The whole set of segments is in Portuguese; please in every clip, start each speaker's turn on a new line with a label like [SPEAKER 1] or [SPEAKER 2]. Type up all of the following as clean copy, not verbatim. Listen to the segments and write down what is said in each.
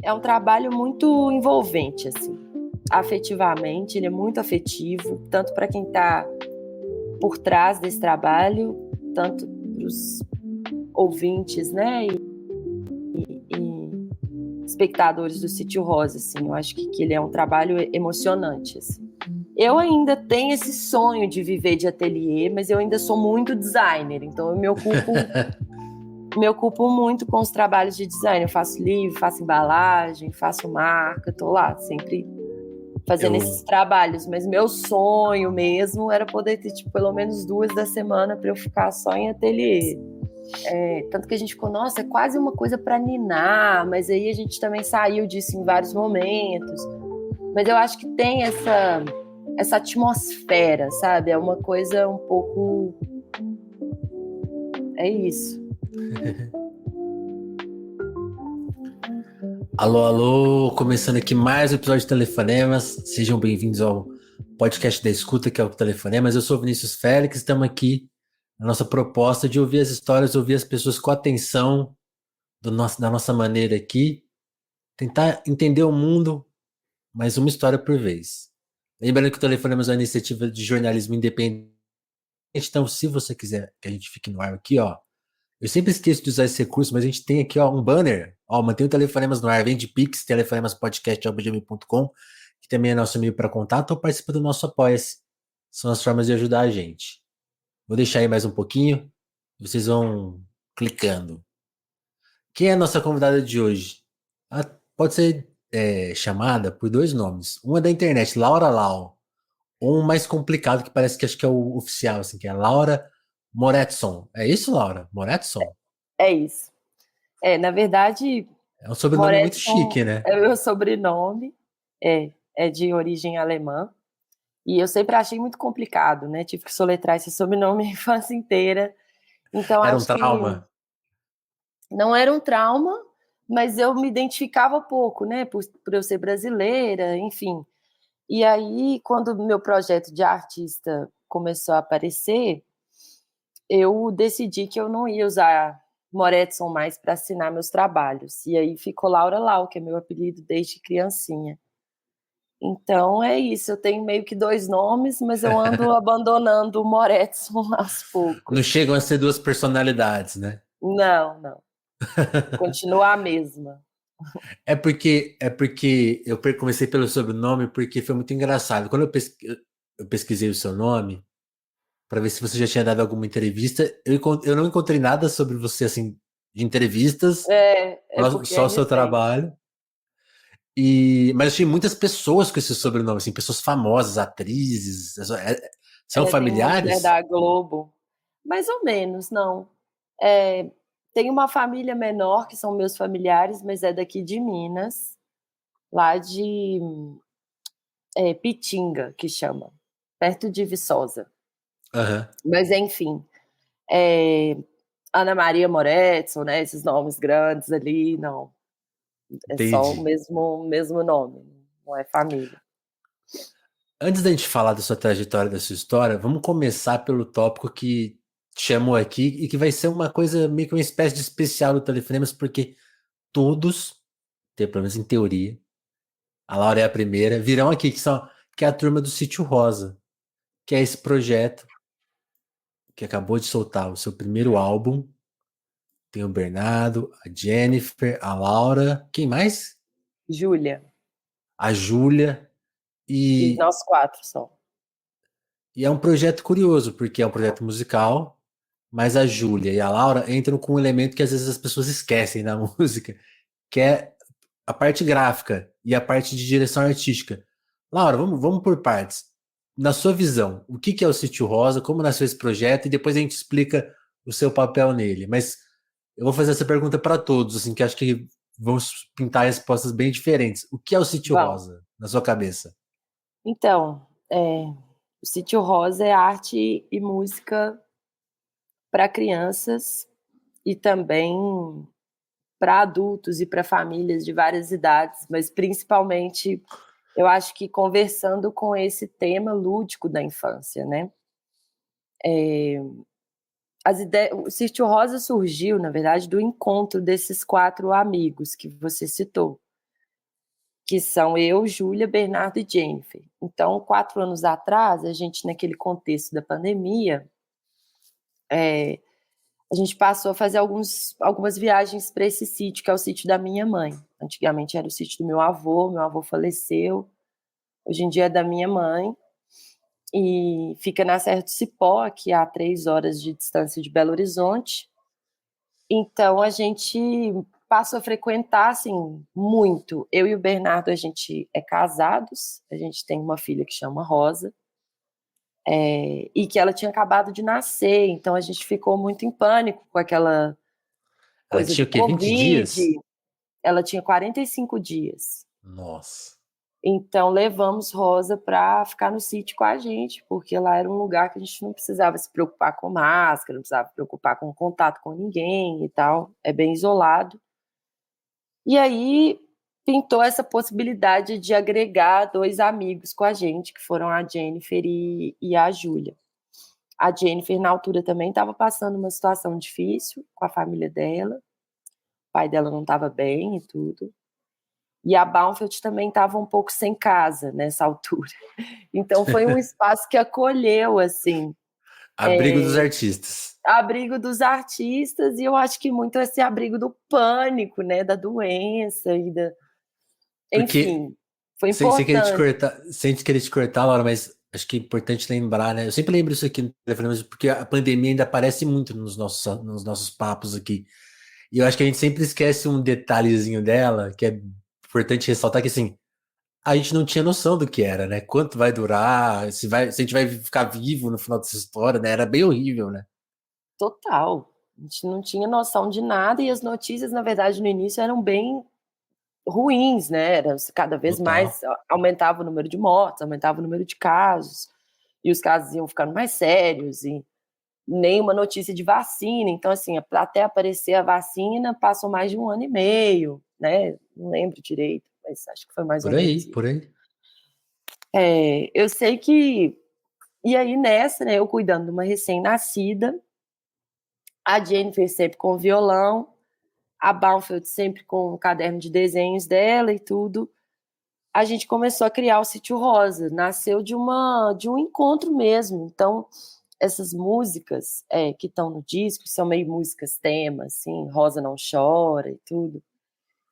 [SPEAKER 1] é um trabalho muito envolvente, assim. Afetivamente, ele é muito afetivo, tanto para quem está por trás desse trabalho, tanto para os ouvintes, né, e espectadores do Sítio Rosa, assim. Eu acho que ele é um trabalho emocionante, assim. Eu ainda tenho esse sonho de viver de ateliê, mas eu ainda sou muito designer, então eu me ocupo muito com os trabalhos de design. Eu faço livro, faço embalagem, faço marca, tô lá sempre fazendo esses trabalhos, mas meu sonho mesmo era poder ter tipo, pelo menos 2 da semana para eu ficar só em ateliê. Tanto que a gente ficou, nossa, é quase uma coisa para ninar, mas aí a gente também saiu disso em vários momentos. Mas eu acho que tem essa atmosfera, sabe? É uma coisa um pouco... É isso.
[SPEAKER 2] Alô, alô, começando aqui mais um episódio de Telefonemas. Sejam bem-vindos ao podcast da escuta, que é o Telefonemas. Eu sou o Vinícius Félix, estamos aqui na nossa proposta de ouvir as histórias, ouvir as pessoas com atenção da nossa maneira aqui, tentar entender o mundo, mas uma história por vez. Lembrando que o Telefonemas é uma iniciativa de jornalismo independente, então se você quiser que a gente fique no ar aqui, ó, eu sempre esqueço de usar esse recurso, mas a gente tem aqui ó, um banner. Ó, mantém o Telefonemas no ar, vem de Pix, telefonemaspodcast.gmail.com, que também é nosso e-mail para contato, ou participa do nosso Apoia-se. São as formas de ajudar a gente. Vou deixar aí mais um pouquinho, vocês vão clicando. Quem é a nossa convidada de hoje? Ela pode ser chamada por 2 nomes. Um é da internet, Laura Lau. Ou um mais complicado, que parece que acho que é o oficial, assim, que é Laura Moretson. É isso, Laura? Moretson?
[SPEAKER 1] É isso. Na verdade,
[SPEAKER 2] É um sobrenome muito
[SPEAKER 1] Moretson
[SPEAKER 2] chique, né?
[SPEAKER 1] é o meu sobrenome, é de origem alemã, e eu sempre achei muito complicado, né? Tive que soletrar esse sobrenome a infância inteira, então
[SPEAKER 2] Era um
[SPEAKER 1] acho que
[SPEAKER 2] trauma?
[SPEAKER 1] não era um trauma, mas eu me identificava pouco, né? Por eu ser brasileira, enfim. E aí, quando o meu projeto de artista começou a aparecer, eu decidi que eu não ia usar Moretson mais para assinar meus trabalhos. E aí ficou Laura Lau, que é meu apelido desde criancinha. Então é isso, eu tenho meio que 2 nomes, mas eu ando abandonando o Moretson aos
[SPEAKER 2] Não
[SPEAKER 1] poucos.
[SPEAKER 2] chegam a ser 2 personalidades, né?
[SPEAKER 1] Não, não. Continua a mesma.
[SPEAKER 2] É porque comecei pelo sobrenome porque foi muito engraçado. Quando eu pesquisei o seu nome para ver se você já tinha dado alguma entrevista, eu não encontrei nada sobre você assim de entrevistas,
[SPEAKER 1] É porque
[SPEAKER 2] só
[SPEAKER 1] é
[SPEAKER 2] o seu
[SPEAKER 1] recente.
[SPEAKER 2] trabalho. Mas achei muitas pessoas com esse sobrenome, assim, pessoas famosas, atrizes, são
[SPEAKER 1] Tem uma mulher
[SPEAKER 2] familiares?
[SPEAKER 1] da Globo. Mais ou menos, não. É, tem uma família menor, que são meus familiares, mas é daqui de Minas, lá de Pitinga, que chama, perto de Viçosa.
[SPEAKER 2] Aham,
[SPEAKER 1] Mas, enfim, é, Ana Maria Moretson, né, esses nomes grandes ali, não. É só o
[SPEAKER 2] entendi.
[SPEAKER 1] mesmo nome, não é família.
[SPEAKER 2] Antes da gente falar da sua trajetória, da sua história, vamos começar pelo tópico que te chamou aqui e que vai ser uma coisa meio que uma espécie de especial do Telefonemas, porque todos, pelo menos em teoria, a Laura é a primeira, virão aqui, que é a turma do Sítio Rosa, que é esse projeto que acabou de soltar o seu primeiro álbum. Tem o Bernardo, a Jennifer, a Laura, quem mais?
[SPEAKER 1] Júlia,
[SPEAKER 2] A Júlia.
[SPEAKER 1] e
[SPEAKER 2] E,
[SPEAKER 1] nós 4 só.
[SPEAKER 2] e é um projeto curioso, porque é um projeto musical, mas a Júlia e a Laura entram com um elemento que às vezes as pessoas esquecem na música, que é a parte gráfica e a parte de direção artística. Laura, vamos por partes. Na sua visão, o que é o Sítio Rosa, como nasceu esse projeto, e depois a gente explica o seu papel nele. Mas eu vou fazer essa pergunta para todos, assim, que acho que vamos pintar respostas bem diferentes. O que é o Sítio
[SPEAKER 1] Vão.
[SPEAKER 2] Rosa, na sua cabeça?
[SPEAKER 1] Então, o Sítio Rosa é arte e música para crianças e também para adultos e para famílias de várias idades, mas principalmente eu acho que conversando com esse tema lúdico da infância, né? O Sítio Rosa surgiu, na verdade, do encontro desses 4 amigos que você citou. que são eu, Júlia, Bernardo e Jennifer. Então, 4 anos atrás, a gente, naquele contexto da pandemia, a gente passou a fazer algumas viagens para esse sítio, que é o sítio da minha mãe. Antigamente era o sítio do meu avô faleceu, hoje em dia é da minha mãe, e fica na Serra do Cipó, aqui a 3 horas de distância de Belo Horizonte. Então a gente passou a frequentar, assim, muito. Eu e o Bernardo, a gente é casados, a gente tem uma filha que chama Rosa, e que ela tinha acabado de nascer, então a gente ficou muito em pânico com aquela
[SPEAKER 2] Ela
[SPEAKER 1] coisa
[SPEAKER 2] tinha
[SPEAKER 1] do
[SPEAKER 2] o quê? 20 dias?
[SPEAKER 1] Covid. Ela tinha 45 dias.
[SPEAKER 2] Nossa.
[SPEAKER 1] Então levamos Rosa para ficar no sítio com a gente, porque lá era um lugar que a gente não precisava se preocupar com máscara, não precisava se preocupar com contato com ninguém e tal, é bem isolado. E aí pintou essa possibilidade de agregar 2 amigos com a gente, que foram a Jennifer e a Júlia. A Jennifer, na altura, também estava passando uma situação difícil com a família dela, o pai dela não estava bem e tudo. E a Baumfeld também estava um pouco sem casa nessa altura. Então foi um espaço que acolheu, assim,
[SPEAKER 2] Abrigo dos artistas.
[SPEAKER 1] abrigo dos artistas, e eu acho que muito esse abrigo do pânico, né, da doença e da...
[SPEAKER 2] Porque,
[SPEAKER 1] Enfim, foi
[SPEAKER 2] sem querer te
[SPEAKER 1] importante.
[SPEAKER 2] cortar, sem querer te cortar, Laura, mas acho que é importante lembrar, né? Eu sempre lembro isso aqui no telefone, mas porque a pandemia ainda aparece muito nos nossos papos aqui. E eu acho que a gente sempre esquece um detalhezinho dela, que é importante ressaltar que, assim, a gente não tinha noção do que era, né? Quanto vai durar, se a gente vai ficar vivo no final dessa história, né? Era bem horrível, né?
[SPEAKER 1] Total. A gente não tinha noção de nada e as notícias, na verdade, no início eram bem ruins, né? Era cada vez
[SPEAKER 2] Total.
[SPEAKER 1] mais aumentava o número de mortes, aumentava o número de casos, e os casos iam ficando mais sérios, e nenhuma notícia de vacina. Então, assim, até aparecer a vacina, passou mais de 1 ano e meio, né? Não lembro direito, mas acho que foi mais ou
[SPEAKER 2] Por
[SPEAKER 1] menos
[SPEAKER 2] aí,
[SPEAKER 1] isso.
[SPEAKER 2] por aí.
[SPEAKER 1] Eu sei que. E aí, nessa, né, eu cuidando de uma recém-nascida, a Jennifer sempre com violão, a Baumfeld sempre com o caderno de desenhos dela e tudo. A gente começou a criar o Sítio Rosa, nasceu de um encontro mesmo. Então, essas músicas que estão no disco são meio músicas temas, assim, Rosa não chora e tudo.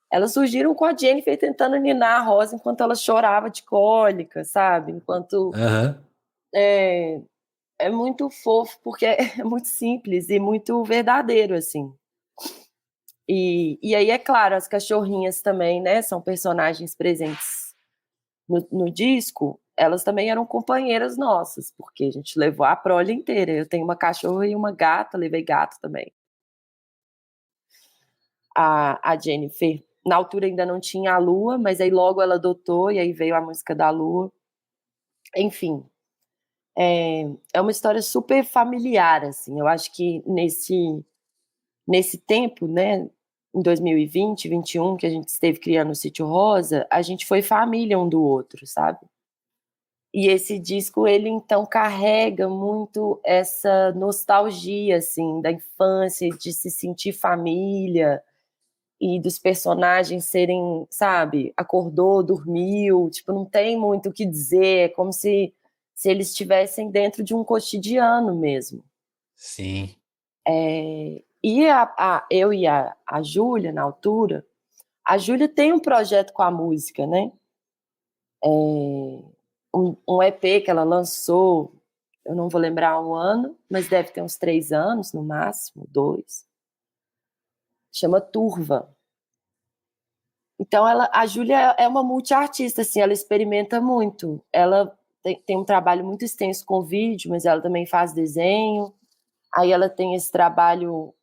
[SPEAKER 1] Elas surgiram com a Jennifer tentando ninar a Rosa enquanto ela chorava de cólica, sabe? Enquanto
[SPEAKER 2] Aham.
[SPEAKER 1] é, é muito fofo, porque é muito simples e muito verdadeiro, assim. E aí, é claro, as cachorrinhas também, né? São personagens presentes no disco. Elas também eram companheiras nossas, porque a gente levou a prole inteira. Eu tenho uma cachorra e uma gata, levei gato também. A Jennifer, na altura ainda não tinha a Lua, mas aí logo ela adotou e aí veio a música da Lua. Enfim, é uma história super familiar, assim. Eu acho que nesse tempo, né, em 2020, 21, que a gente esteve criando o Sítio Rosa, a gente foi família um do outro, sabe? E esse disco, ele então carrega muito essa nostalgia, assim, da infância, de se sentir família e dos personagens serem, sabe, acordou, dormiu, tipo, não tem muito o que dizer, é como se eles estivessem dentro de um cotidiano mesmo.
[SPEAKER 2] Sim.
[SPEAKER 1] E eu e a Júlia, na altura, a Júlia tem um projeto com a música, né? Um EP que ela lançou, eu não vou lembrar o ano, mas deve ter uns 3 anos, no máximo, 2. Chama Turva. Então, a Júlia é uma multiartista, assim, ela experimenta muito. Ela tem um trabalho muito extenso com vídeo, mas ela também faz desenho. Aí ela tem esse trabalho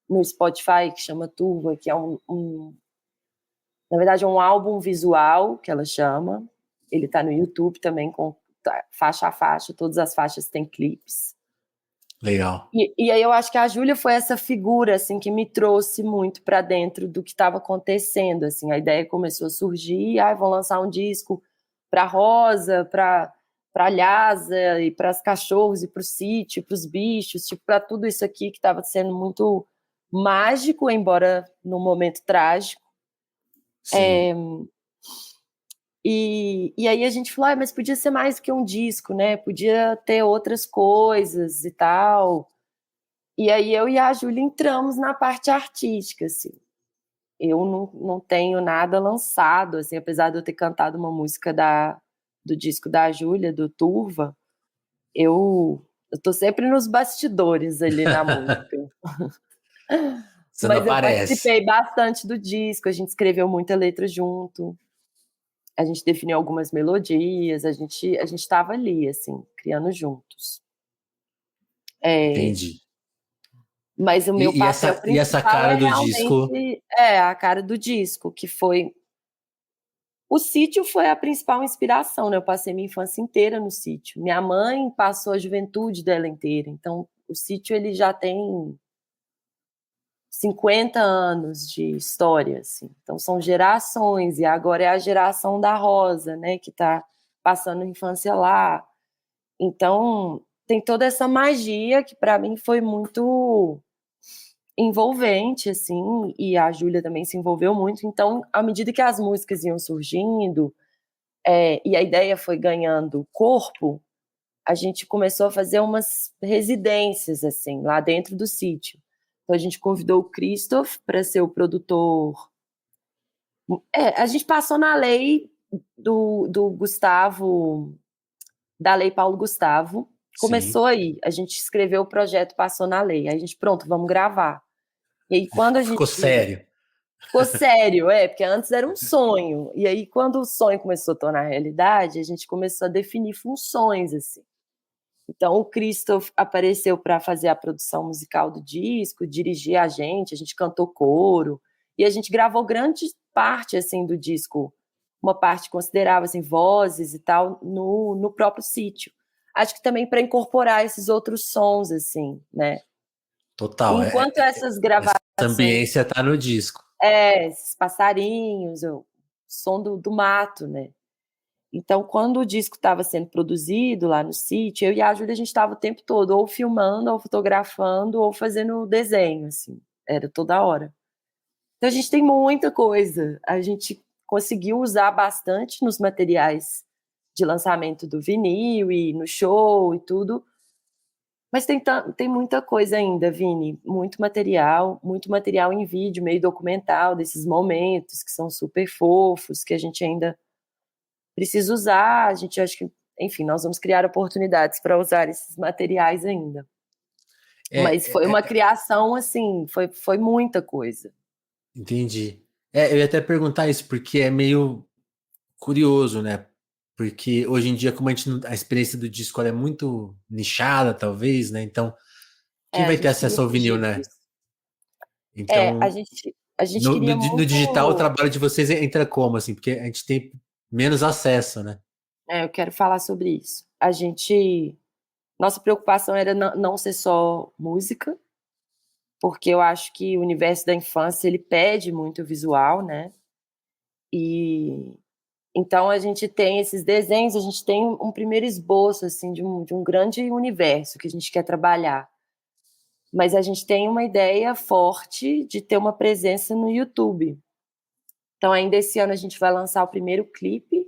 [SPEAKER 1] no Spotify que chama Turva, que é na verdade, é um álbum visual que ela chama. Ele está no YouTube também, com faixa a faixa, todas as faixas têm clipes.
[SPEAKER 2] Legal.
[SPEAKER 1] E aí eu acho que a Júlia foi essa figura assim que me trouxe muito para dentro do que estava acontecendo, assim. A ideia começou a surgir, vão lançar um disco para Rosa, para Lhasa e para os cachorros e para o sítio, para os bichos, tipo, para tudo isso aqui que estava sendo muito mágico, embora num momento trágico.
[SPEAKER 2] Sim.
[SPEAKER 1] E aí a gente falou, mas podia ser mais do que um disco, né? Podia ter outras coisas e tal. E aí eu e a Júlia entramos na parte artística, assim. Eu não tenho nada lançado, assim, apesar de eu ter cantado uma música do disco da Júlia, do Turva, eu tô sempre nos bastidores ali na música.
[SPEAKER 2] Você não
[SPEAKER 1] Mas eu
[SPEAKER 2] aparece.
[SPEAKER 1] participei bastante do disco, a gente escreveu muita letra junto, a gente definiu algumas melodias, a gente estava ali, assim, criando juntos. É,
[SPEAKER 2] Entendi.
[SPEAKER 1] mas o meu papel
[SPEAKER 2] E essa
[SPEAKER 1] principal
[SPEAKER 2] cara
[SPEAKER 1] é
[SPEAKER 2] do disco?
[SPEAKER 1] realmente a cara do disco, que foi. O sítio foi a principal inspiração, né? Eu passei minha infância inteira no sítio. Minha mãe passou a juventude dela inteira. Então, o sítio ele já tem 50 anos de história, assim. Então, são gerações. E agora é a geração da Rosa, né? Que está passando a infância lá. Então, tem toda essa magia que para mim foi muito envolvente, assim, e a Júlia também se envolveu muito. Então, à medida que as músicas iam surgindo, e a ideia foi ganhando corpo, a gente começou a fazer umas residências, assim, lá dentro do sítio. Então, a gente convidou o Christoph para ser o produtor. A gente passou na lei do Gustavo, da Lei Paulo Gustavo.
[SPEAKER 2] Sim.
[SPEAKER 1] Começou aí, a gente escreveu o projeto, passou na lei. Aí a gente, pronto, vamos gravar. E aí, quando a
[SPEAKER 2] Ficou
[SPEAKER 1] gente
[SPEAKER 2] sério.
[SPEAKER 1] ficou sério, porque antes era um sonho. E aí, quando o sonho começou a tornar realidade, a gente começou a definir funções, assim. Então, o Christoph apareceu para fazer a produção musical do disco, dirigir a gente cantou coro, e a gente gravou grande parte, assim, do disco, uma parte considerável, assim, vozes e tal, no próprio sítio. Acho que também para incorporar esses outros sons, assim, né?
[SPEAKER 2] Total.
[SPEAKER 1] Enquanto essas
[SPEAKER 2] Essa
[SPEAKER 1] gravações
[SPEAKER 2] ambiência tá no disco.
[SPEAKER 1] esses passarinhos, o som do mato, né? Então, quando o disco estava sendo produzido lá no sítio, eu e a Júlia, a gente estava o tempo todo ou filmando, ou fotografando, ou fazendo desenho, assim. Era toda hora. Então, a gente tem muita coisa. A gente conseguiu usar bastante nos materiais de lançamento do vinil e no show e tudo. Mas tem muita coisa ainda, Vini. Muito material em vídeo, meio documental, desses momentos que são super fofos, que a gente ainda precisa usar. A gente acha que, enfim, nós vamos criar oportunidades para usar esses materiais ainda. Mas foi uma criação, assim, foi muita coisa.
[SPEAKER 2] Entendi. Eu ia até perguntar isso, porque é meio curioso, né? Porque hoje em dia, como a experiência do disco ela é muito nichada, talvez, né? Então, quem
[SPEAKER 1] A
[SPEAKER 2] vai ter
[SPEAKER 1] gente queria
[SPEAKER 2] acesso ao vinil,
[SPEAKER 1] fugir
[SPEAKER 2] né?
[SPEAKER 1] disso. A
[SPEAKER 2] Então,
[SPEAKER 1] gente queria
[SPEAKER 2] no digital, o
[SPEAKER 1] muito.
[SPEAKER 2] trabalho de vocês entra como, assim? Porque a gente tem menos acesso, né?
[SPEAKER 1] Eu quero falar sobre isso. Nossa preocupação era não ser só música, porque eu acho que o universo da infância ele pede muito visual, né? E então a gente tem esses desenhos, a gente tem um primeiro esboço assim de um grande universo que a gente quer trabalhar. Mas a gente tem uma ideia forte de ter uma presença no YouTube. Então ainda esse ano a gente vai lançar o primeiro clipe,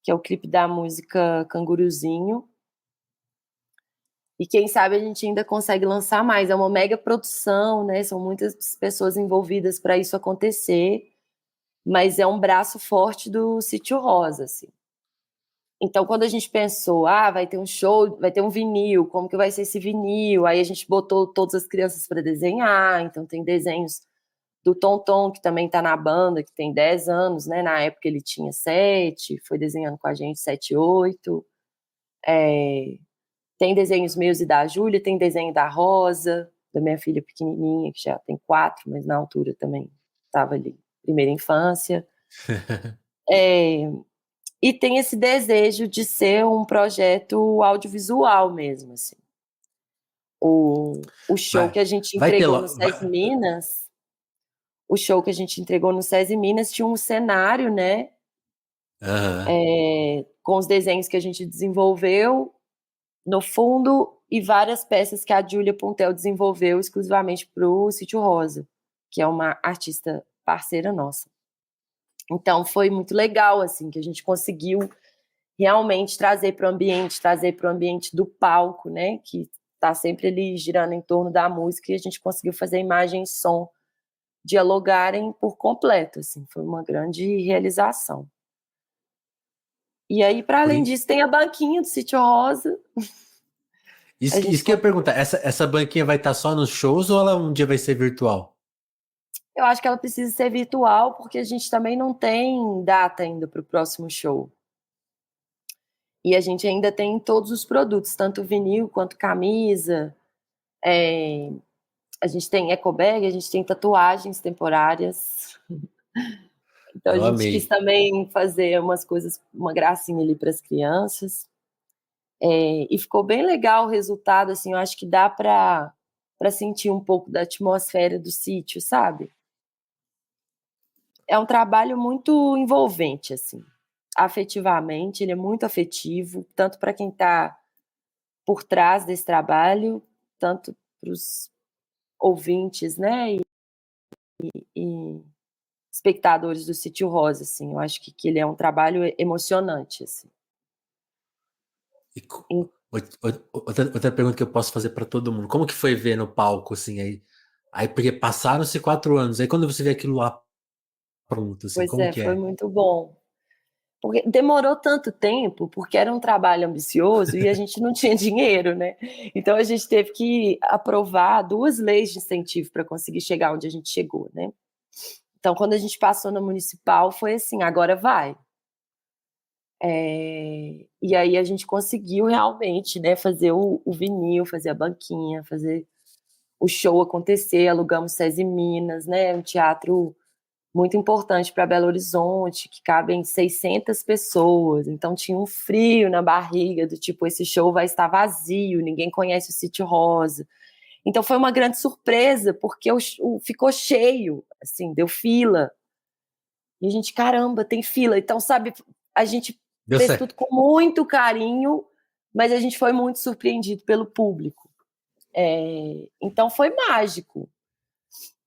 [SPEAKER 1] que é o clipe da música Canguruzinho. E quem sabe a gente ainda consegue lançar mais. É uma mega produção, né? São muitas pessoas envolvidas para isso acontecer, mas é um braço forte do Sítio Rosa, assim. Então, quando a gente pensou, vai ter um show, vai ter um vinil, como que vai ser esse vinil? Aí a gente botou todas as crianças para desenhar, então tem desenhos do Tonton, que também está na banda, que tem 10 anos, né? Na época ele tinha 7, foi desenhando com a gente 7, 8. Tem desenhos meus e da Júlia, tem desenho da Rosa, da minha filha pequenininha, que já tem 4, mas na altura também estava ali, primeira infância. É, e tem esse desejo de ser um projeto audiovisual mesmo, assim. O show
[SPEAKER 2] Vai,
[SPEAKER 1] que a gente
[SPEAKER 2] vai ter.
[SPEAKER 1] entregou no SESI Minas, o show que a gente entregou no SESI Minas tinha um cenário, né,
[SPEAKER 2] Aham.
[SPEAKER 1] com os desenhos que a gente desenvolveu no fundo e várias peças que a Júlia Pontel desenvolveu exclusivamente para o Sítio Rosa, que é uma artista parceira nossa. Então foi muito legal, assim, que a gente conseguiu realmente trazer para o ambiente do palco, né? Que está sempre ali girando em torno da música, e a gente conseguiu fazer imagem e som dialogarem por completo, assim, foi uma grande realização. E aí, para além
[SPEAKER 2] Foi-
[SPEAKER 1] disso, tem a banquinha do Sítio Rosa. A
[SPEAKER 2] Isso
[SPEAKER 1] gente,
[SPEAKER 2] que eu ia perguntar, essa banquinha vai estar só nos shows ou ela um dia vai ser virtual?
[SPEAKER 1] eu acho que ela precisa ser virtual, porque a gente também não tem data ainda para o próximo show. E a gente ainda tem todos os produtos, tanto vinil quanto camisa. É, a gente tem eco bag, a gente tem tatuagens temporárias. Então a
[SPEAKER 2] Eu
[SPEAKER 1] gente quis
[SPEAKER 2] amei.
[SPEAKER 1] também fazer umas coisas, uma gracinha ali para as crianças. E ficou bem legal o resultado, assim, eu acho que dá para sentir um pouco da atmosfera do sítio, sabe? É um trabalho muito envolvente, assim, afetivamente, ele é muito afetivo, tanto para quem está por trás desse trabalho, tanto para os ouvintes, né, e espectadores do Sítio Rosa, assim, eu acho que ele é um trabalho emocionante, assim.
[SPEAKER 2] E outra pergunta que eu posso fazer para todo mundo. Como que foi ver no palco, assim, aí porque passaram-se 4 anos, aí quando você vê aquilo lá pronto, assim,
[SPEAKER 1] Pois
[SPEAKER 2] como
[SPEAKER 1] é,
[SPEAKER 2] que
[SPEAKER 1] foi
[SPEAKER 2] é?
[SPEAKER 1] muito bom. Porque demorou tanto tempo, porque era um trabalho ambicioso e a gente não tinha dinheiro, né? Então a gente teve que aprovar 2 leis de incentivo para conseguir chegar onde a gente chegou, né? Então, quando a gente passou na municipal, foi assim, agora vai. E aí a gente conseguiu realmente, né, fazer o vinil, fazer a banquinha, fazer o show acontecer, alugamos SESI Minas, né, um teatro muito importante para Belo Horizonte, que cabem 600 pessoas, então tinha um frio na barriga, do tipo, esse show vai estar vazio, ninguém conhece o Sítio Rosa. Então foi uma grande surpresa, porque ficou cheio, assim, deu fila. E a gente, caramba, tem fila. Então, sabe, a gente
[SPEAKER 2] Deu
[SPEAKER 1] fez
[SPEAKER 2] certo.
[SPEAKER 1] tudo com muito carinho, mas a gente foi muito surpreendido pelo público. Então foi mágico.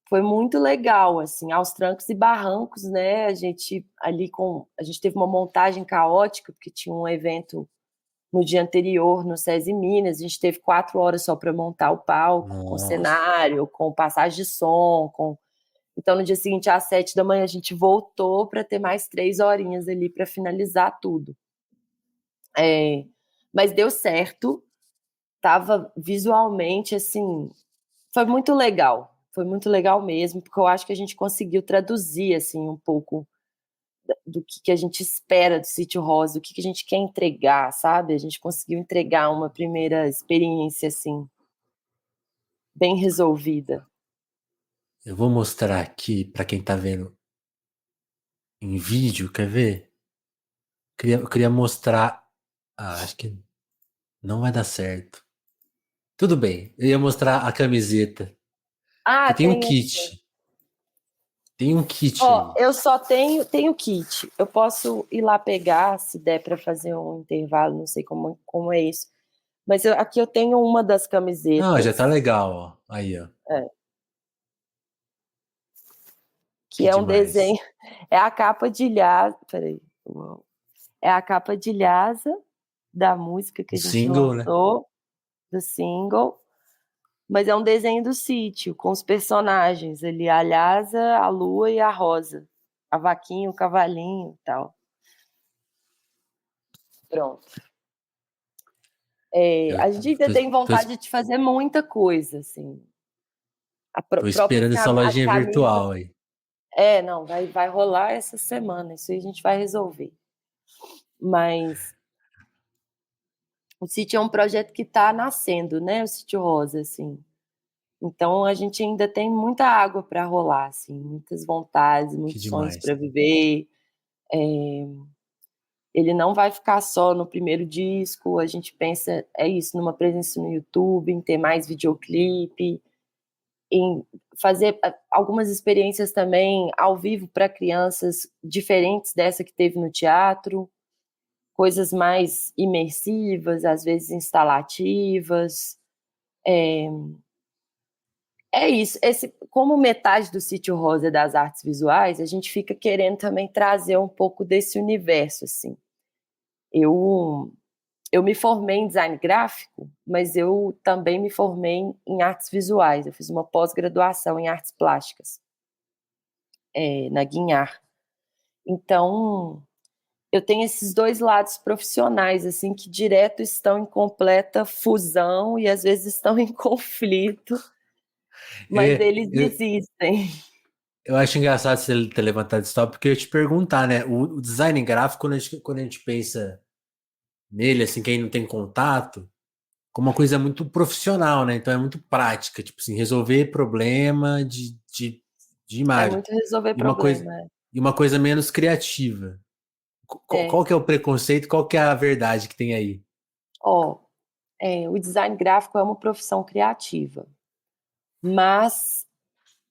[SPEAKER 1] Foi muito legal, assim, aos trancos e barrancos, né? A gente teve uma montagem caótica, porque tinha um evento no dia anterior no SESI Minas, a gente teve 4 horas só para montar o palco, com
[SPEAKER 2] Nossa.
[SPEAKER 1] cenário, com passagem de som, com... Então no dia seguinte, às 7 da manhã, a gente voltou para ter mais 3 horinhas ali para finalizar tudo. É, mas deu certo, tava visualmente assim, foi muito legal mesmo, porque eu acho que a gente conseguiu traduzir assim um pouco do que a gente espera do Sítio Rosa, do que a gente quer entregar, sabe? A gente conseguiu entregar uma primeira experiência assim bem resolvida.
[SPEAKER 2] Eu vou mostrar aqui para quem tá vendo em vídeo, quer ver? Eu queria mostrar. Ah, acho que não vai dar certo. Tudo bem, eu ia mostrar a camiseta.
[SPEAKER 1] Ah,
[SPEAKER 2] Que tem um
[SPEAKER 1] tem.
[SPEAKER 2] kit. Tem um kit
[SPEAKER 1] Ó,
[SPEAKER 2] aí.
[SPEAKER 1] eu só tenho kit. Eu posso ir lá pegar, se der para fazer um intervalo, não sei como é isso. Mas aqui eu tenho uma das
[SPEAKER 2] Não, já tá
[SPEAKER 1] camisetas,
[SPEAKER 2] legal, ó. Aí, ó.
[SPEAKER 1] é,
[SPEAKER 2] Que
[SPEAKER 1] que é um
[SPEAKER 2] demais.
[SPEAKER 1] desenho, é a capa de Lhasa, peraí, é a capa de Lhasa da música que
[SPEAKER 2] Um
[SPEAKER 1] a gente
[SPEAKER 2] single, né?
[SPEAKER 1] lançou, do single, mas é um desenho do sítio, com os personagens ali, a Lhasa, a Lua e a Rosa, a vaquinha, o cavalinho e tal. Pronto.
[SPEAKER 2] Eu
[SPEAKER 1] A gente ainda
[SPEAKER 2] tô,
[SPEAKER 1] tem
[SPEAKER 2] tô,
[SPEAKER 1] vontade de fazer muita coisa, assim.
[SPEAKER 2] tô
[SPEAKER 1] Própria
[SPEAKER 2] esperando essa
[SPEAKER 1] as
[SPEAKER 2] lojinha
[SPEAKER 1] camisas.
[SPEAKER 2] virtual aí.
[SPEAKER 1] Não, vai rolar essa semana, isso aí a gente vai resolver. Mas o sítio é um projeto que está nascendo, né? O Sítio Rosa, assim. Então a gente ainda tem muita água para rolar, assim, muitas vontades,
[SPEAKER 2] Que
[SPEAKER 1] muitos sonhos
[SPEAKER 2] demais.
[SPEAKER 1] para viver. Ele não vai ficar só no primeiro disco, a gente pensa, é isso, numa presença no YouTube, em ter mais videoclipe, em fazer algumas experiências também ao vivo para crianças diferentes dessa que teve no teatro, coisas mais imersivas, às vezes instalativas. É isso. Como metade do Sítio Rosa é das artes visuais, a gente fica querendo também trazer um pouco desse universo, assim. Eu, eu me formei em design gráfico, mas eu também me formei em artes visuais. Eu fiz uma pós-graduação em artes plásticas, na Guinhar. Então, eu tenho esses dois lados profissionais, assim, que direto estão em completa fusão e às vezes estão em conflito, mas
[SPEAKER 2] É,
[SPEAKER 1] eles
[SPEAKER 2] eu,
[SPEAKER 1] existem.
[SPEAKER 2] eu acho engraçado você ter levantado esse tópico, porque eu ia te perguntar, né? O design gráfico, quando a gente pensa nele, assim, quem não tem contato, como uma coisa muito profissional, né? Então é muito prática, tipo assim, resolver problema de
[SPEAKER 1] É
[SPEAKER 2] imagem.
[SPEAKER 1] muito resolver
[SPEAKER 2] E uma coisa,
[SPEAKER 1] problema.
[SPEAKER 2] e uma coisa menos criativa. Qual
[SPEAKER 1] É.
[SPEAKER 2] que é o preconceito? Qual que é a verdade que tem aí?
[SPEAKER 1] Ó, o design gráfico é uma profissão criativa, mas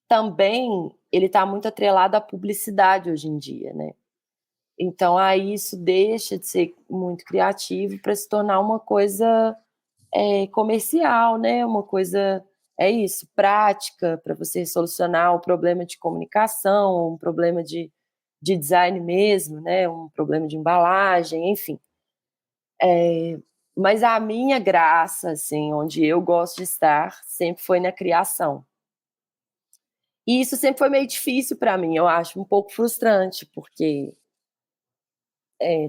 [SPEAKER 1] também ele está muito atrelado à publicidade hoje em dia, né? Então aí isso deixa de ser muito criativo para se tornar uma coisa comercial, né? Uma coisa, é isso, prática, para você solucionar um problema de comunicação, um problema de design mesmo, né? Um problema de embalagem, enfim. Mas a minha graça, assim, onde eu gosto de estar, sempre foi na criação. E isso sempre foi meio difícil para mim, eu acho, um pouco frustrante, porque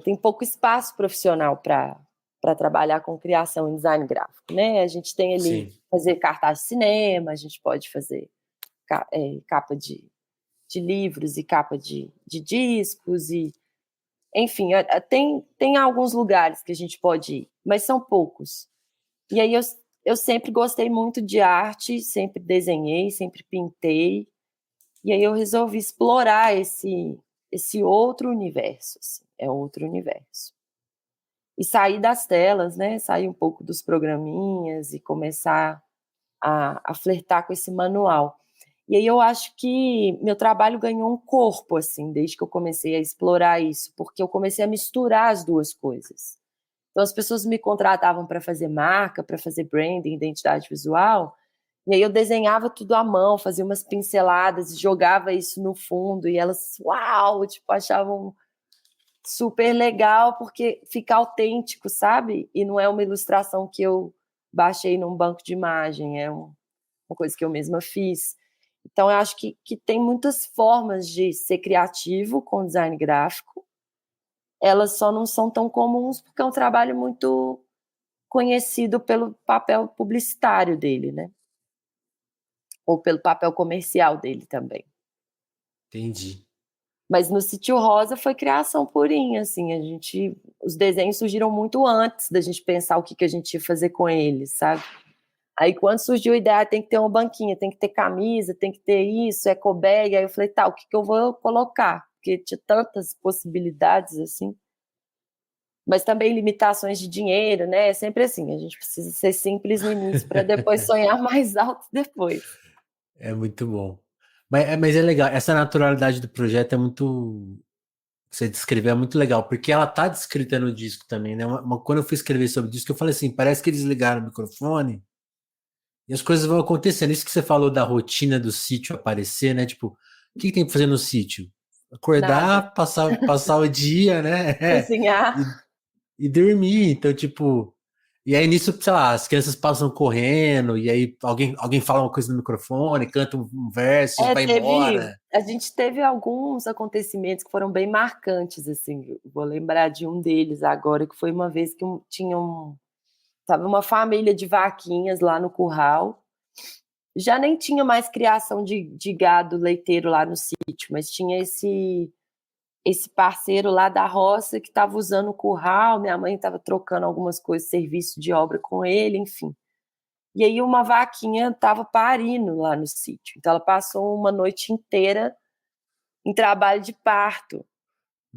[SPEAKER 1] tem pouco espaço profissional para trabalhar com criação em design gráfico, né? A gente tem ali
[SPEAKER 2] Sim.
[SPEAKER 1] fazer cartaz de cinema, a gente pode fazer capa de livros e capa de discos, e enfim, tem alguns lugares que a gente pode ir, mas são poucos. E aí eu sempre gostei muito de arte, sempre desenhei, sempre pintei, e aí eu resolvi explorar esse outro universo, assim, é outro universo. E sair das telas, né? Sair um pouco dos programinhas e começar a flertar com esse manual. E aí eu acho que meu trabalho ganhou um corpo, assim, desde que eu comecei a explorar isso, porque eu comecei a misturar as duas coisas. Então as pessoas me contratavam para fazer marca, para fazer branding, identidade visual, e aí eu desenhava tudo à mão, fazia umas pinceladas, jogava isso no fundo, e elas, uau, tipo, achavam super legal, porque fica autêntico, sabe? E não é uma ilustração que eu baixei num banco de imagem, uma coisa que eu mesma fiz. Então, eu acho que tem muitas formas de ser criativo com design gráfico, elas só não são tão comuns porque é um trabalho muito conhecido pelo papel publicitário dele, né? Ou pelo papel comercial dele também.
[SPEAKER 2] Entendi.
[SPEAKER 1] Mas no Sítio Rosa foi criação purinha, assim, os desenhos surgiram muito antes da gente pensar o que a gente ia fazer com eles, sabe? Aí quando surgiu a ideia, tem que ter uma banquinha, tem que ter camisa, tem que ter isso, ecobag, aí eu falei, tá, o que eu vou colocar? Porque tinha tantas possibilidades, assim, mas também limitações de dinheiro, né? É sempre assim, a gente precisa ser simples no início para depois sonhar mais alto depois.
[SPEAKER 2] É muito bom. Mas é legal, essa naturalidade do projeto é muito. Você descreveu é muito legal, porque ela tá descrita no disco também, né? Quando eu fui escrever sobre o disco, eu falei assim: parece que eles ligaram o microfone e as coisas vão acontecendo. Isso que você falou da rotina do sítio aparecer, né? Tipo, o que tem que fazer no sítio?
[SPEAKER 1] Nada.
[SPEAKER 2] Acordar, passar o dia, né?
[SPEAKER 1] Cozinhar.
[SPEAKER 2] E, e dormir. Então, tipo. E aí nisso, sei lá, as crianças passam correndo, e aí alguém fala uma coisa no microfone, canta um verso e vai embora.
[SPEAKER 1] A gente teve alguns acontecimentos que foram bem marcantes, assim. Eu vou lembrar de um deles agora, que foi uma vez que tava uma família de vaquinhas lá no curral. Já nem tinha mais criação de gado leiteiro lá no sítio, mas tinha esse parceiro lá da roça que estava usando o curral. Minha mãe estava trocando algumas coisas, serviço de obra com ele, enfim. E aí uma vaquinha estava parindo lá no sítio. Então ela passou uma noite inteira em trabalho de parto.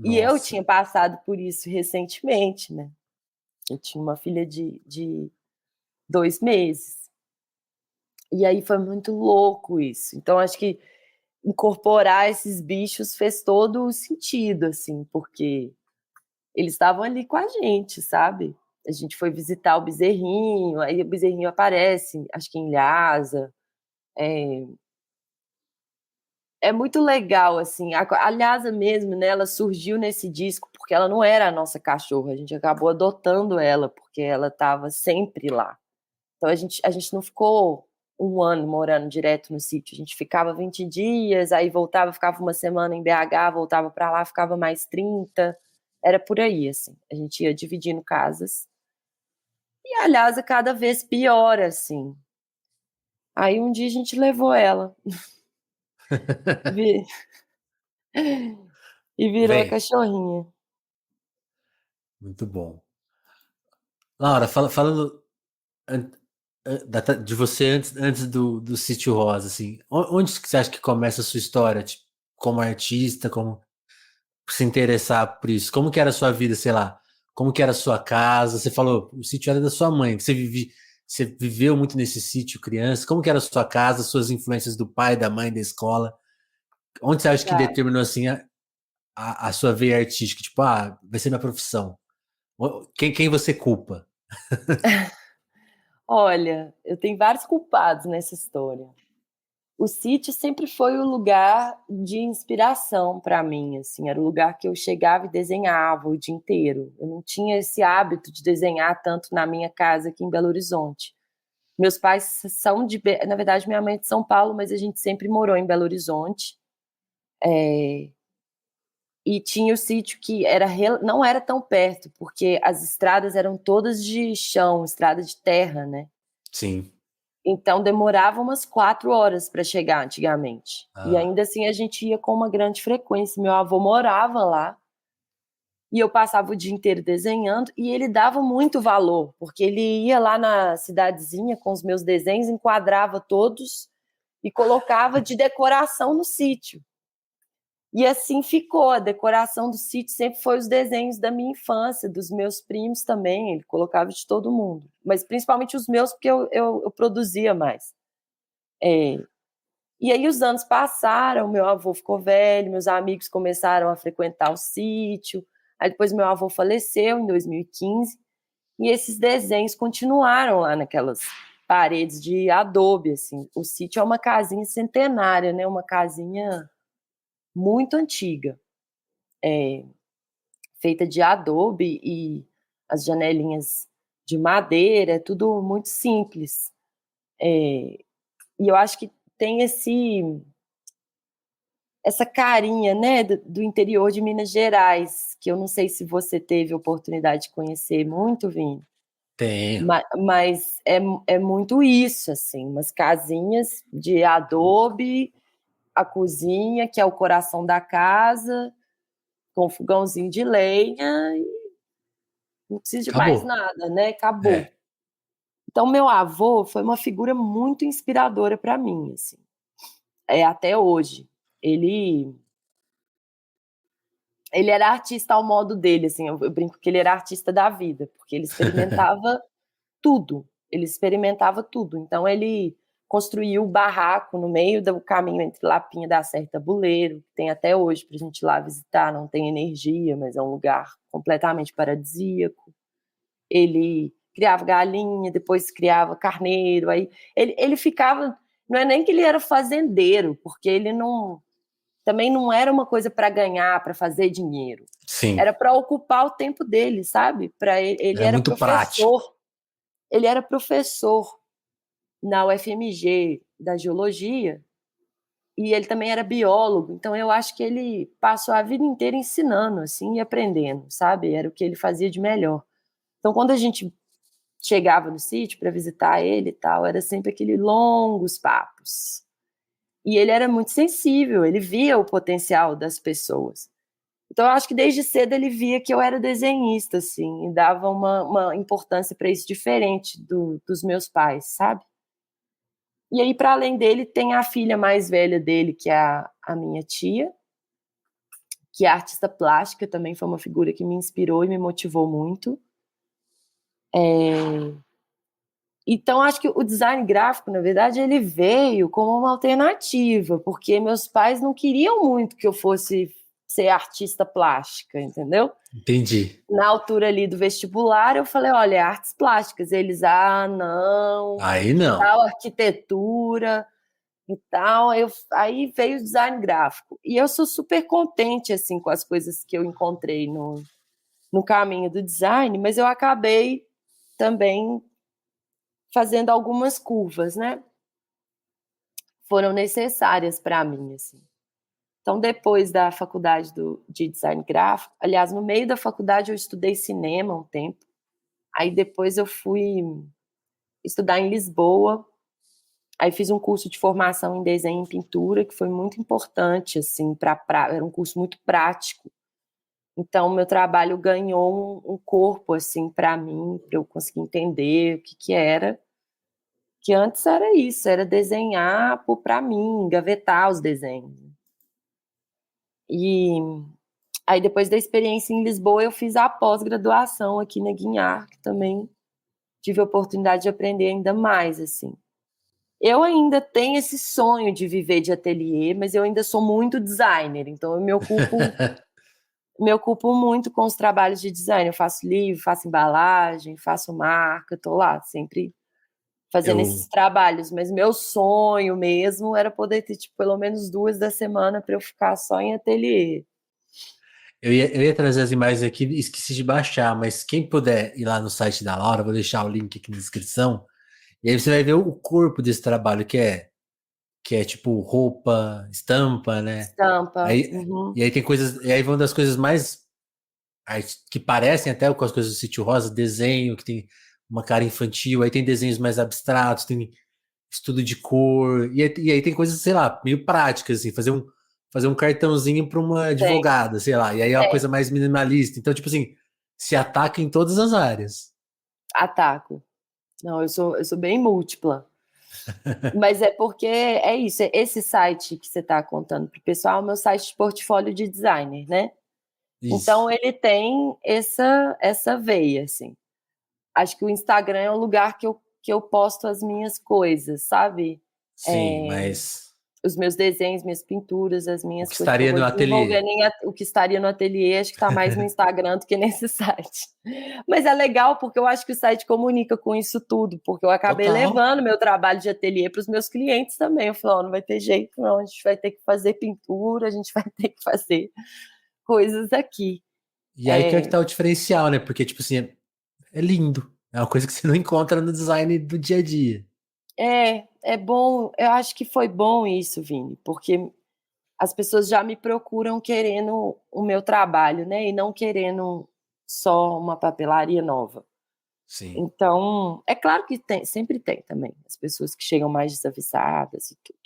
[SPEAKER 1] E eu
[SPEAKER 2] Nossa.
[SPEAKER 1] tinha passado por isso recentemente, né? Eu tinha uma filha de 2 meses. E aí foi muito louco isso. Então acho que incorporar esses bichos fez todo o sentido, assim, porque eles estavam ali com a gente, sabe? A gente foi visitar o bezerrinho, aí o bezerrinho aparece, acho que em Lhasa. É, é muito legal, assim. A Lhasa mesmo, né, ela surgiu nesse disco porque ela não era a nossa cachorra. A gente acabou adotando ela porque ela estava sempre lá. Então a gente não ficou um ano morando direto no sítio. A gente ficava 20 dias, aí voltava, ficava uma semana em BH, voltava para lá, ficava mais 30. Era por aí, assim. A gente ia dividindo casas. E a Lhasa cada vez pior, assim. Aí um dia a gente levou ela vi- e virou a
[SPEAKER 2] Vem,
[SPEAKER 1] cachorrinha.
[SPEAKER 2] muito bom. Laura, falando an- de você antes do Sítio Rosa, assim, onde que você acha que começa a sua história, tipo, como artista, como se interessar por isso? Como que era a sua vida, sei lá? Como que era a sua casa? Você falou, o sítio era da sua mãe. Você viveu muito nesse sítio criança. Como que era a sua casa, suas influências do pai, da mãe, da escola? Onde você acha que
[SPEAKER 1] Tá.
[SPEAKER 2] determinou assim a sua veia artística? Tipo, vai ser minha profissão. Quem você culpa?
[SPEAKER 1] Olha, eu tenho vários culpados nessa história. O sítio sempre foi o lugar de inspiração para mim, assim, era o lugar que eu chegava e desenhava o dia inteiro. Eu não tinha esse hábito de desenhar tanto na minha casa aqui em Belo Horizonte. Meus pais são na verdade, minha mãe é de São Paulo, mas a gente sempre morou em Belo Horizonte. E tinha o sítio que não era tão perto, porque as estradas eram todas de chão, estrada de terra, né?
[SPEAKER 2] Sim.
[SPEAKER 1] Então demorava umas 4 horas para chegar antigamente. E
[SPEAKER 2] Ah,
[SPEAKER 1] ainda assim a gente ia com uma grande frequência. Meu avô morava lá e eu passava o dia inteiro desenhando e ele dava muito valor, porque ele ia lá na cidadezinha com os meus desenhos, enquadrava todos e colocava de decoração no sítio. E assim ficou. A decoração do sítio sempre foi os desenhos da minha infância, dos meus primos também. Ele colocava de todo mundo, mas principalmente os meus, porque eu produzia mais. É, e aí os anos passaram, meu avô ficou velho, meus amigos começaram a frequentar o sítio. Aí depois meu avô faleceu em 2015 e esses desenhos continuaram lá naquelas paredes de adobe, assim. O sítio é uma casinha centenária, né? Uma casinha muito antiga, feita de adobe e as janelinhas de madeira, é tudo muito simples. E eu acho que tem essa carinha, né, do interior de Minas Gerais, que eu não sei se você teve oportunidade de conhecer muito, Vini,
[SPEAKER 2] tenho.
[SPEAKER 1] mas é muito isso, assim, umas casinhas de adobe, a cozinha, que é o coração da casa, com um fogãozinho de lenha, e não precisa de mais
[SPEAKER 2] Acabou.
[SPEAKER 1] nada, né? Acabou.
[SPEAKER 2] É.
[SPEAKER 1] Então, meu avô foi uma figura muito inspiradora para mim, assim, até hoje. Ele ele era artista ao modo dele, assim, eu brinco que ele era artista da vida, porque ele experimentava tudo, ele experimentava tudo. Então ele construiu o barraco no meio do caminho entre Lapinha da Serra e Tabuleiro, que tem até hoje para a gente ir lá visitar, não tem energia, mas é um lugar completamente paradisíaco. Ele criava galinha, depois criava carneiro, aí ele ficava, não é nem que ele era fazendeiro, porque ele não também não era uma coisa para ganhar, para fazer dinheiro.
[SPEAKER 2] Sim.
[SPEAKER 1] Era para ocupar o tempo dele, sabe? Para ele
[SPEAKER 2] É
[SPEAKER 1] era
[SPEAKER 2] muito prático.
[SPEAKER 1] professor. Ele era professor na UFMG da geologia e ele também era biólogo. Então eu acho que ele passou a vida inteira ensinando assim e aprendendo, sabe? Era o que ele fazia de melhor. Então quando a gente chegava no sítio para visitar ele e tal, era sempre aqueles longos papos. E ele era muito sensível, ele via o potencial das pessoas. Então, eu acho que desde cedo ele via que eu era desenhista, assim, e dava uma importância para isso diferente dos meus pais, sabe? E aí, para além dele, tem a filha mais velha dele, que é a minha tia, que é artista plástica, também foi uma figura que me inspirou e me motivou muito. Então, acho que o design gráfico, na verdade, ele veio como uma alternativa, porque meus pais não queriam muito que eu fosse ser artista plástica, entendeu?
[SPEAKER 2] Entendi.
[SPEAKER 1] Na altura ali do vestibular, eu falei, olha, é artes plásticas. Eles, não,
[SPEAKER 2] Aí não.
[SPEAKER 1] tal arquitetura. e tal. Aí veio o design gráfico. E eu sou super contente assim com as coisas que eu encontrei no caminho do design, mas eu acabei também fazendo algumas curvas, né? Foram necessárias para mim, assim. Então, depois da faculdade de design gráfico, aliás, no meio da faculdade eu estudei cinema um tempo. Aí depois eu fui estudar em Lisboa. Aí fiz um curso de formação em desenho e pintura, que foi muito importante, assim, era um curso muito prático. Então, meu trabalho ganhou um corpo, assim, para mim, para eu conseguir entender o que era. Que antes era isso, era desenhar para mim, engavetar os desenhos. E aí, depois da experiência em Lisboa, eu fiz a pós-graduação aqui na Guinhar, que também tive a oportunidade de aprender ainda mais, assim. Eu ainda tenho esse sonho de viver de ateliê, mas eu ainda sou muito designer, então eu me ocupo muito com os trabalhos de design. Eu faço livro, faço embalagem, faço marca, tô lá sempre fazendo
[SPEAKER 2] Eu,
[SPEAKER 1] esses trabalhos, mas meu sonho mesmo era poder ter tipo, pelo menos 2 da semana para eu ficar só em ateliê.
[SPEAKER 2] eu ia trazer as imagens aqui e esqueci de baixar, mas quem puder ir lá no site da Laura, vou deixar o link aqui na descrição, e aí você vai ver o corpo desse trabalho, que é tipo roupa, estampa, né?
[SPEAKER 1] Estampa.
[SPEAKER 2] Aí,
[SPEAKER 1] Uhum.
[SPEAKER 2] e aí tem coisas, e aí vão das coisas mais que parecem até com as coisas do Sítio Rosa, desenho, que tem uma cara infantil, aí tem desenhos mais abstratos, tem estudo de cor, e aí tem coisas, sei lá, meio práticas, assim, fazer um cartãozinho para uma
[SPEAKER 1] Tem.
[SPEAKER 2] advogada, sei lá, e aí é uma
[SPEAKER 1] É,
[SPEAKER 2] coisa mais minimalista. Então, tipo assim, se ataca em todas as áreas.
[SPEAKER 1] ataco. Não, eu sou bem múltipla. Mas é porque é isso, esse site que você está contando para o pessoal é o meu site de portfólio de designer, né?
[SPEAKER 2] Isso.
[SPEAKER 1] Então ele tem essa veia, assim. Acho que o Instagram é o lugar que eu posto as minhas coisas, sabe?
[SPEAKER 2] Sim,
[SPEAKER 1] É,
[SPEAKER 2] mas
[SPEAKER 1] os meus desenhos, minhas pinturas, as
[SPEAKER 2] o
[SPEAKER 1] minhas
[SPEAKER 2] que
[SPEAKER 1] coisas que eu
[SPEAKER 2] estaria
[SPEAKER 1] vou
[SPEAKER 2] no ateliê?
[SPEAKER 1] desenvolvendo, o que estaria no ateliê, acho que está mais no Instagram do que nesse site. Mas é legal porque eu acho que o site comunica com isso tudo, porque eu acabei
[SPEAKER 2] Total.
[SPEAKER 1] levando meu trabalho de ateliê para os meus clientes também. Eu falei, oh, não vai ter jeito, não, a gente vai ter que fazer pintura, a gente vai ter que fazer coisas aqui.
[SPEAKER 2] E aí que é que
[SPEAKER 1] É,
[SPEAKER 2] tá o diferencial, né? Porque, tipo assim, é lindo. É uma coisa que você não encontra no design do dia a dia.
[SPEAKER 1] é bom, eu acho que foi bom isso, Vini, porque as pessoas já me procuram querendo o meu trabalho, né? E não querendo só uma papelaria nova.
[SPEAKER 2] Sim.
[SPEAKER 1] Então, é claro que tem, sempre tem também as pessoas que chegam mais desavisadas e tudo.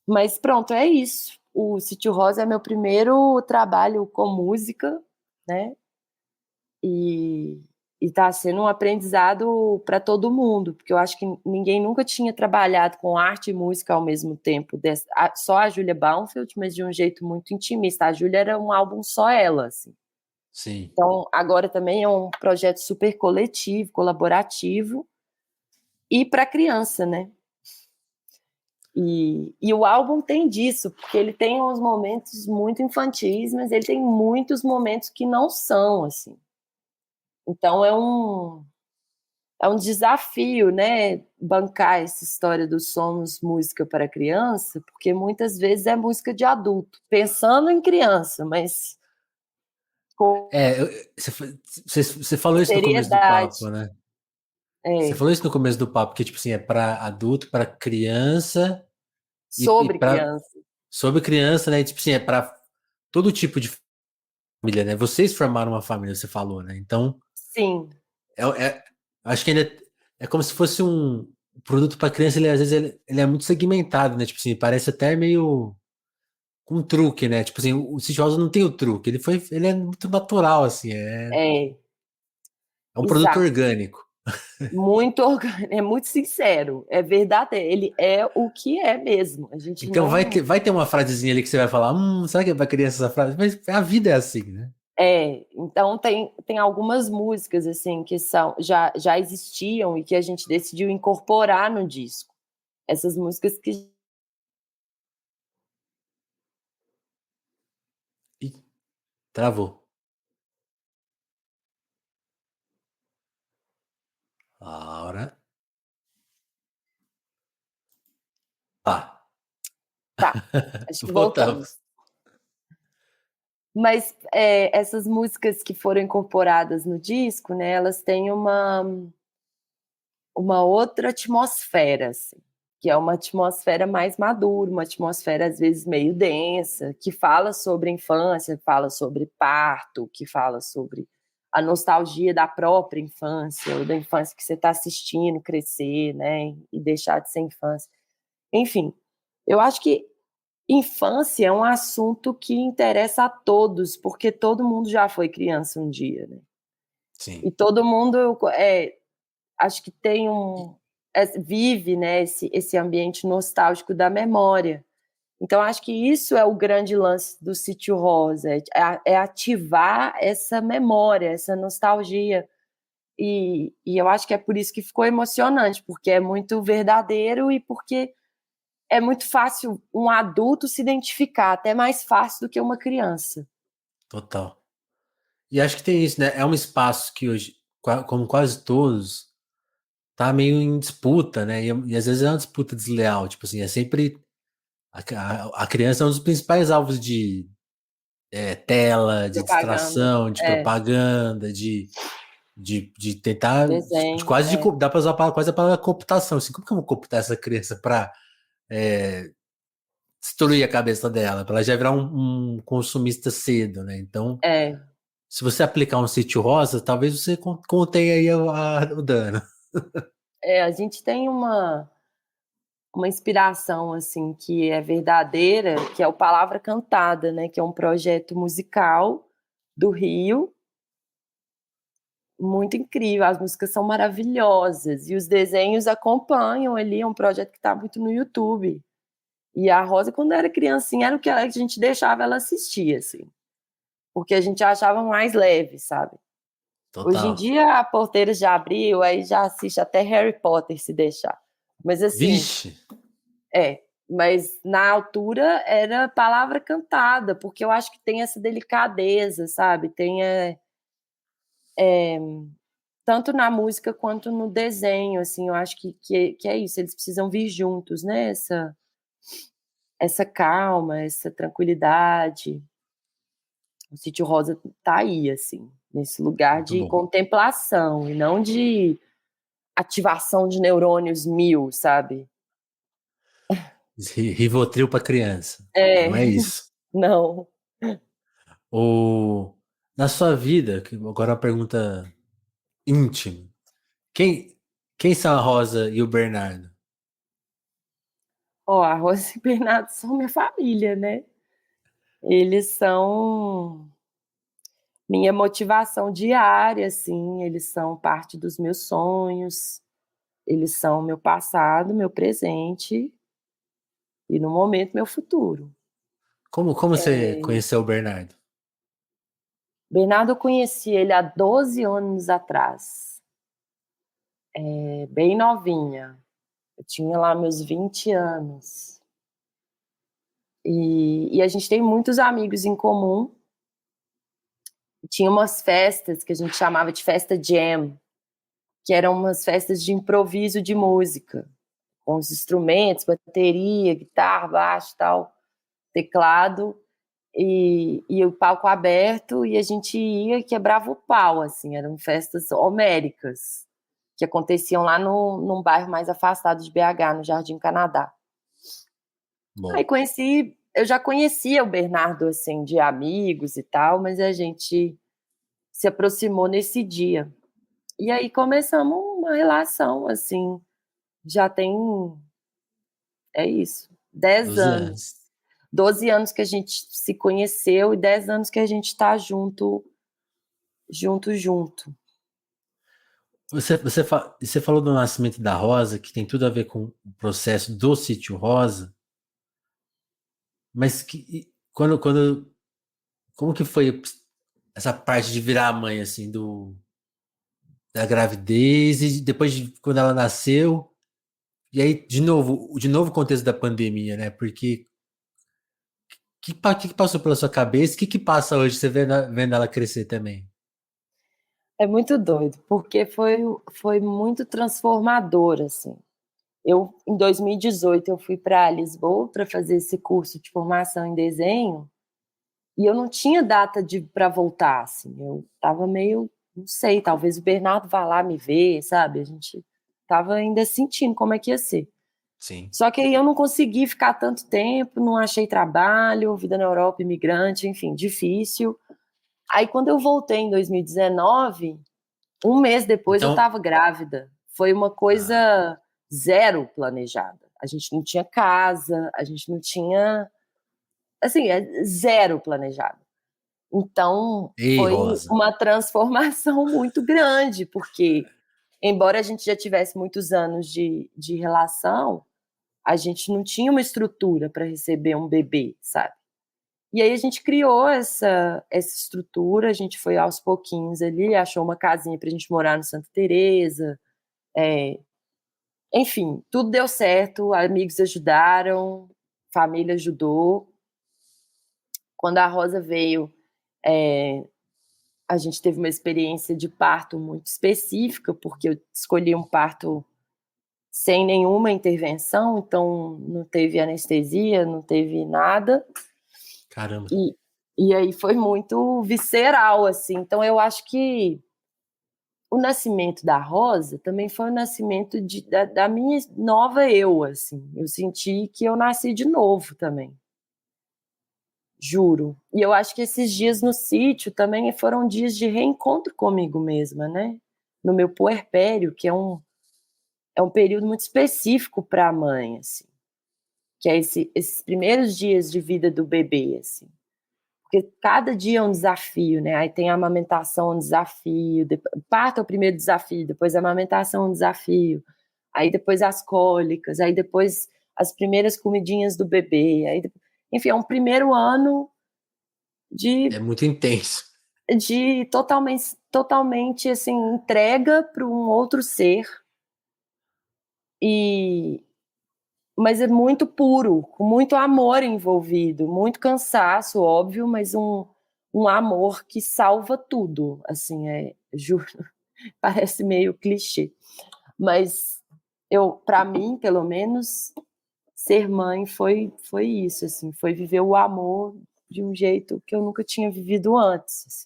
[SPEAKER 1] Mas pronto, é isso. O Sítio Rosa é meu primeiro trabalho com música, né? E está sendo um aprendizado para todo mundo, porque eu acho que ninguém nunca tinha trabalhado com arte e música ao mesmo tempo. Só a Júlia Baumfield, mas de um jeito muito intimista. A Júlia era um álbum só ela, assim.
[SPEAKER 2] Sim.
[SPEAKER 1] Então, agora também é um projeto super coletivo, colaborativo e para criança, né? E o álbum tem disso, porque ele tem uns momentos muito infantis, mas ele tem muitos momentos que não são, assim. Então é um desafio, né, bancar essa história do somos música para criança, porque muitas vezes é música de adulto, pensando em criança, mas com
[SPEAKER 2] É, você falou isso no começo do papo,
[SPEAKER 1] seriedade.
[SPEAKER 2] né? Você
[SPEAKER 1] É,
[SPEAKER 2] falou isso no começo do papo, que, tipo assim, é para adulto, para criança e
[SPEAKER 1] sobre
[SPEAKER 2] para
[SPEAKER 1] criança.
[SPEAKER 2] sobre criança, né? E, tipo assim, é para todo tipo de família, né? Vocês formaram uma família, você falou, né? Então,
[SPEAKER 1] Sim,
[SPEAKER 2] acho que ainda é como se fosse um produto para criança, às vezes ele é muito segmentado, né? Tipo assim, parece até meio com truque, né? Tipo assim, o City House não tem o truque, ele é muito natural, assim,
[SPEAKER 1] é,
[SPEAKER 2] é um produto
[SPEAKER 1] exato.
[SPEAKER 2] orgânico.
[SPEAKER 1] Muito é muito sincero, é verdade, ele é o que é mesmo. A gente
[SPEAKER 2] Então vai ter,
[SPEAKER 1] não
[SPEAKER 2] vai ter uma frasezinha ali que você vai falar, será que é pra criança essa frase? Mas a vida é assim, né?
[SPEAKER 1] então tem algumas músicas assim que já existiam e que a gente decidiu incorporar no disco. Essas músicas que
[SPEAKER 2] Ih, travou. Laura. Ah,
[SPEAKER 1] Tá, acho que
[SPEAKER 2] voltamos.
[SPEAKER 1] voltamos. Mas essas músicas que foram incorporadas no disco, né, elas têm uma outra atmosfera, assim, que é uma atmosfera mais madura, uma atmosfera às vezes meio densa, que fala sobre a infância, fala sobre parto, que fala sobre a nostalgia da própria infância, ou da infância que você está assistindo crescer, né, e deixar de ser infância. Enfim, eu acho que infância é um assunto que interessa a todos, porque todo mundo já foi criança um dia, né?
[SPEAKER 2] Sim.
[SPEAKER 1] E todo mundo acho que tem vive, né, esse ambiente nostálgico da memória. Então, acho que isso é o grande lance do Sítio Rosa, é ativar essa memória, essa nostalgia. E eu acho que é por isso que ficou emocionante, porque é muito verdadeiro e porque é muito fácil um adulto se identificar, até mais fácil do que uma criança.
[SPEAKER 2] Total. E acho que tem isso, né? É um espaço que hoje, como quase todos, tá meio em disputa, né? E às vezes é uma disputa desleal. Tipo assim, é sempre. A criança é um dos principais alvos de tela, de
[SPEAKER 1] Propaganda.
[SPEAKER 2] distração, de propaganda, de tentar. De
[SPEAKER 1] Desenho.
[SPEAKER 2] quase de, dá para usar quase a palavra cooptação. Assim, como que eu vou cooptar essa criança para destruir a cabeça dela, para ela já virar um consumista cedo, né? Então,
[SPEAKER 1] É,
[SPEAKER 2] se você aplicar um sítio rosa, talvez você contenha aí o dano.
[SPEAKER 1] a gente tem uma inspiração assim que é verdadeira, que é o Palavra Cantada, né? Que é um projeto musical do Rio, muito incrível. As músicas são maravilhosas e os desenhos acompanham ali. É um projeto que está muito no YouTube. E a Rosa, quando era criancinha, era o que a gente deixava ela assistir, assim, porque a gente achava mais leve, sabe? Hoje em
[SPEAKER 2] Total.
[SPEAKER 1] dia a porteira já abriu, aí já assiste até Harry Potter se deixar. Mas assim,
[SPEAKER 2] Vixe!
[SPEAKER 1] mas na altura era palavra cantada, porque eu acho que tem essa delicadeza, sabe? Tem tanto na música quanto no desenho, assim, eu acho que é isso, eles precisam vir juntos, né? Essa calma, essa tranquilidade. O Sítio Rosa tá aí, assim, nesse lugar
[SPEAKER 2] Muito
[SPEAKER 1] de
[SPEAKER 2] bom.
[SPEAKER 1] contemplação e não de ativação de neurônios mil, sabe?
[SPEAKER 2] Rivotril para criança.
[SPEAKER 1] É,
[SPEAKER 2] Não é isso.
[SPEAKER 1] não.
[SPEAKER 2] Na sua vida, agora uma pergunta íntima. Quem, quem são a Rosa e o Bernardo?
[SPEAKER 1] Ó, a Rosa e o Bernardo são minha família, né? Eles são minha motivação diária, assim, eles são parte dos meus sonhos, eles são meu passado, meu presente e, no momento, meu futuro.
[SPEAKER 2] Como você conheceu o Bernardo?
[SPEAKER 1] Bernardo, eu conheci ele há 12 anos atrás, bem novinha. Eu tinha lá meus 20 anos. E a gente tem muitos amigos em comum. Tinha umas festas que a gente chamava de festa jam, que eram umas festas de improviso de música, com os instrumentos, bateria, guitarra, baixo, tal, teclado, e o palco aberto, e a gente ia e quebrava o pau, assim, eram festas homéricas, que aconteciam lá num bairro mais afastado de BH, no Jardim Canadá. Aí
[SPEAKER 2] Bom,
[SPEAKER 1] eu já conhecia o Bernardo, assim, de amigos e tal, mas a gente se aproximou nesse dia. E aí começamos uma relação, assim, já tem, é isso, 10
[SPEAKER 2] 12 anos.
[SPEAKER 1] anos. 12 anos que a gente se conheceu e 10 anos que a gente está junto, junto, junto.
[SPEAKER 2] Você falou do nascimento da Rosa, que tem tudo a ver com o processo do Sítio Rosa, mas como que foi essa parte de virar mãe, assim, da gravidez e depois quando ela nasceu, e aí, de novo o contexto da pandemia, né? Porque que passou pela sua cabeça? O que passa hoje, você vendo ela crescer também?
[SPEAKER 1] É muito doido, porque foi muito transformador, assim. Em 2018, eu fui para Lisboa para fazer esse curso de formação em desenho e eu não tinha data para voltar, assim. Eu estava meio, não sei, talvez o Bernardo vá lá me ver, sabe? A gente estava ainda sentindo como é que ia ser.
[SPEAKER 2] Sim.
[SPEAKER 1] Só que aí eu não consegui ficar tanto tempo, não achei trabalho, vida na Europa, imigrante, enfim, difícil. Aí quando eu voltei em 2019, um mês depois eu
[SPEAKER 2] Então,
[SPEAKER 1] estava grávida. Foi uma coisa zero planejada. A gente não tinha casa, a gente não tinha. Assim, é zero planejado. Então,
[SPEAKER 2] ei,
[SPEAKER 1] foi
[SPEAKER 2] Rosa.
[SPEAKER 1] uma transformação muito grande, porque, embora a gente já tivesse muitos anos de relação, a gente não tinha uma estrutura para receber um bebê, sabe? E aí a gente criou essa estrutura, a gente foi aos pouquinhos ali, achou uma casinha para a gente morar no Santa Teresa, enfim, tudo deu certo, amigos ajudaram, família ajudou. Quando a Rosa veio, é, a gente teve uma experiência de parto muito específica, porque eu escolhi um parto sem nenhuma intervenção, então não teve anestesia, não teve nada.
[SPEAKER 2] Caramba.
[SPEAKER 1] E aí foi muito visceral, assim. Então eu acho que o nascimento da Rosa também foi o nascimento da minha nova eu, assim. Eu senti que eu nasci de novo também. Juro. E eu acho que esses dias no sítio também foram dias de reencontro comigo mesma, né? No meu puerpério, que é um período muito específico para a mãe, assim. Que é esses primeiros dias de vida do bebê, assim. Porque cada dia é um desafio, né? Aí tem a amamentação, um desafio, parto é o primeiro desafio, depois a amamentação, um desafio, aí depois as cólicas, aí depois as primeiras comidinhas do bebê, enfim, é um primeiro ano
[SPEAKER 2] É
[SPEAKER 1] de,
[SPEAKER 2] muito intenso.
[SPEAKER 1] de totalmente assim, entrega para um outro ser, e mas é muito puro, com muito amor envolvido, muito cansaço, óbvio, mas um amor que salva tudo, assim, juro, parece meio clichê, mas para mim, pelo menos, ser mãe foi isso, assim, foi viver o amor de um jeito que eu nunca tinha vivido antes.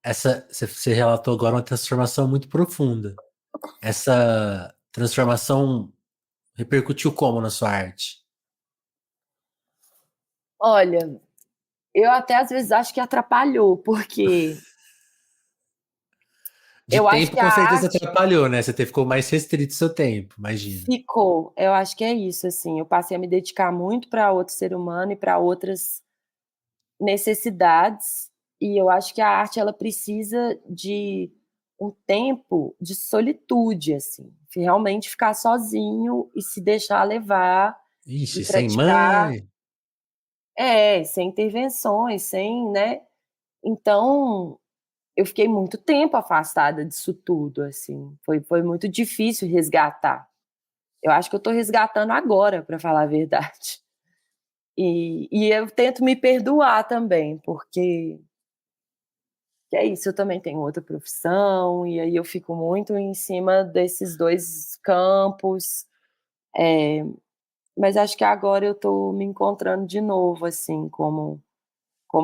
[SPEAKER 1] Assim.
[SPEAKER 2] Você relatou agora uma transformação muito profunda. Essa transformação repercutiu como na sua arte?
[SPEAKER 1] Olha, eu até às vezes acho que atrapalhou, porque
[SPEAKER 2] De
[SPEAKER 1] eu acho
[SPEAKER 2] tempo,
[SPEAKER 1] que a
[SPEAKER 2] com certeza
[SPEAKER 1] arte
[SPEAKER 2] atrapalhou, né? Você ficou mais restrito seu tempo, imagina.
[SPEAKER 1] ficou, eu acho que é isso, assim, eu passei a me dedicar muito para outro ser humano e para outras necessidades, e eu acho que a arte ela precisa de um tempo de solitude, assim, realmente ficar sozinho e se deixar levar e
[SPEAKER 2] Ixi, sem
[SPEAKER 1] praticar,
[SPEAKER 2] mãe.
[SPEAKER 1] sem intervenções, sem, né? Então, eu fiquei muito tempo afastada disso tudo, assim, foi muito difícil resgatar. Eu acho que eu estou resgatando agora, para falar a verdade. E eu tento me perdoar também, porque é isso, eu também tenho outra profissão, e aí eu fico muito em cima desses dois campos. Mas acho que agora eu estou me encontrando de novo, assim, como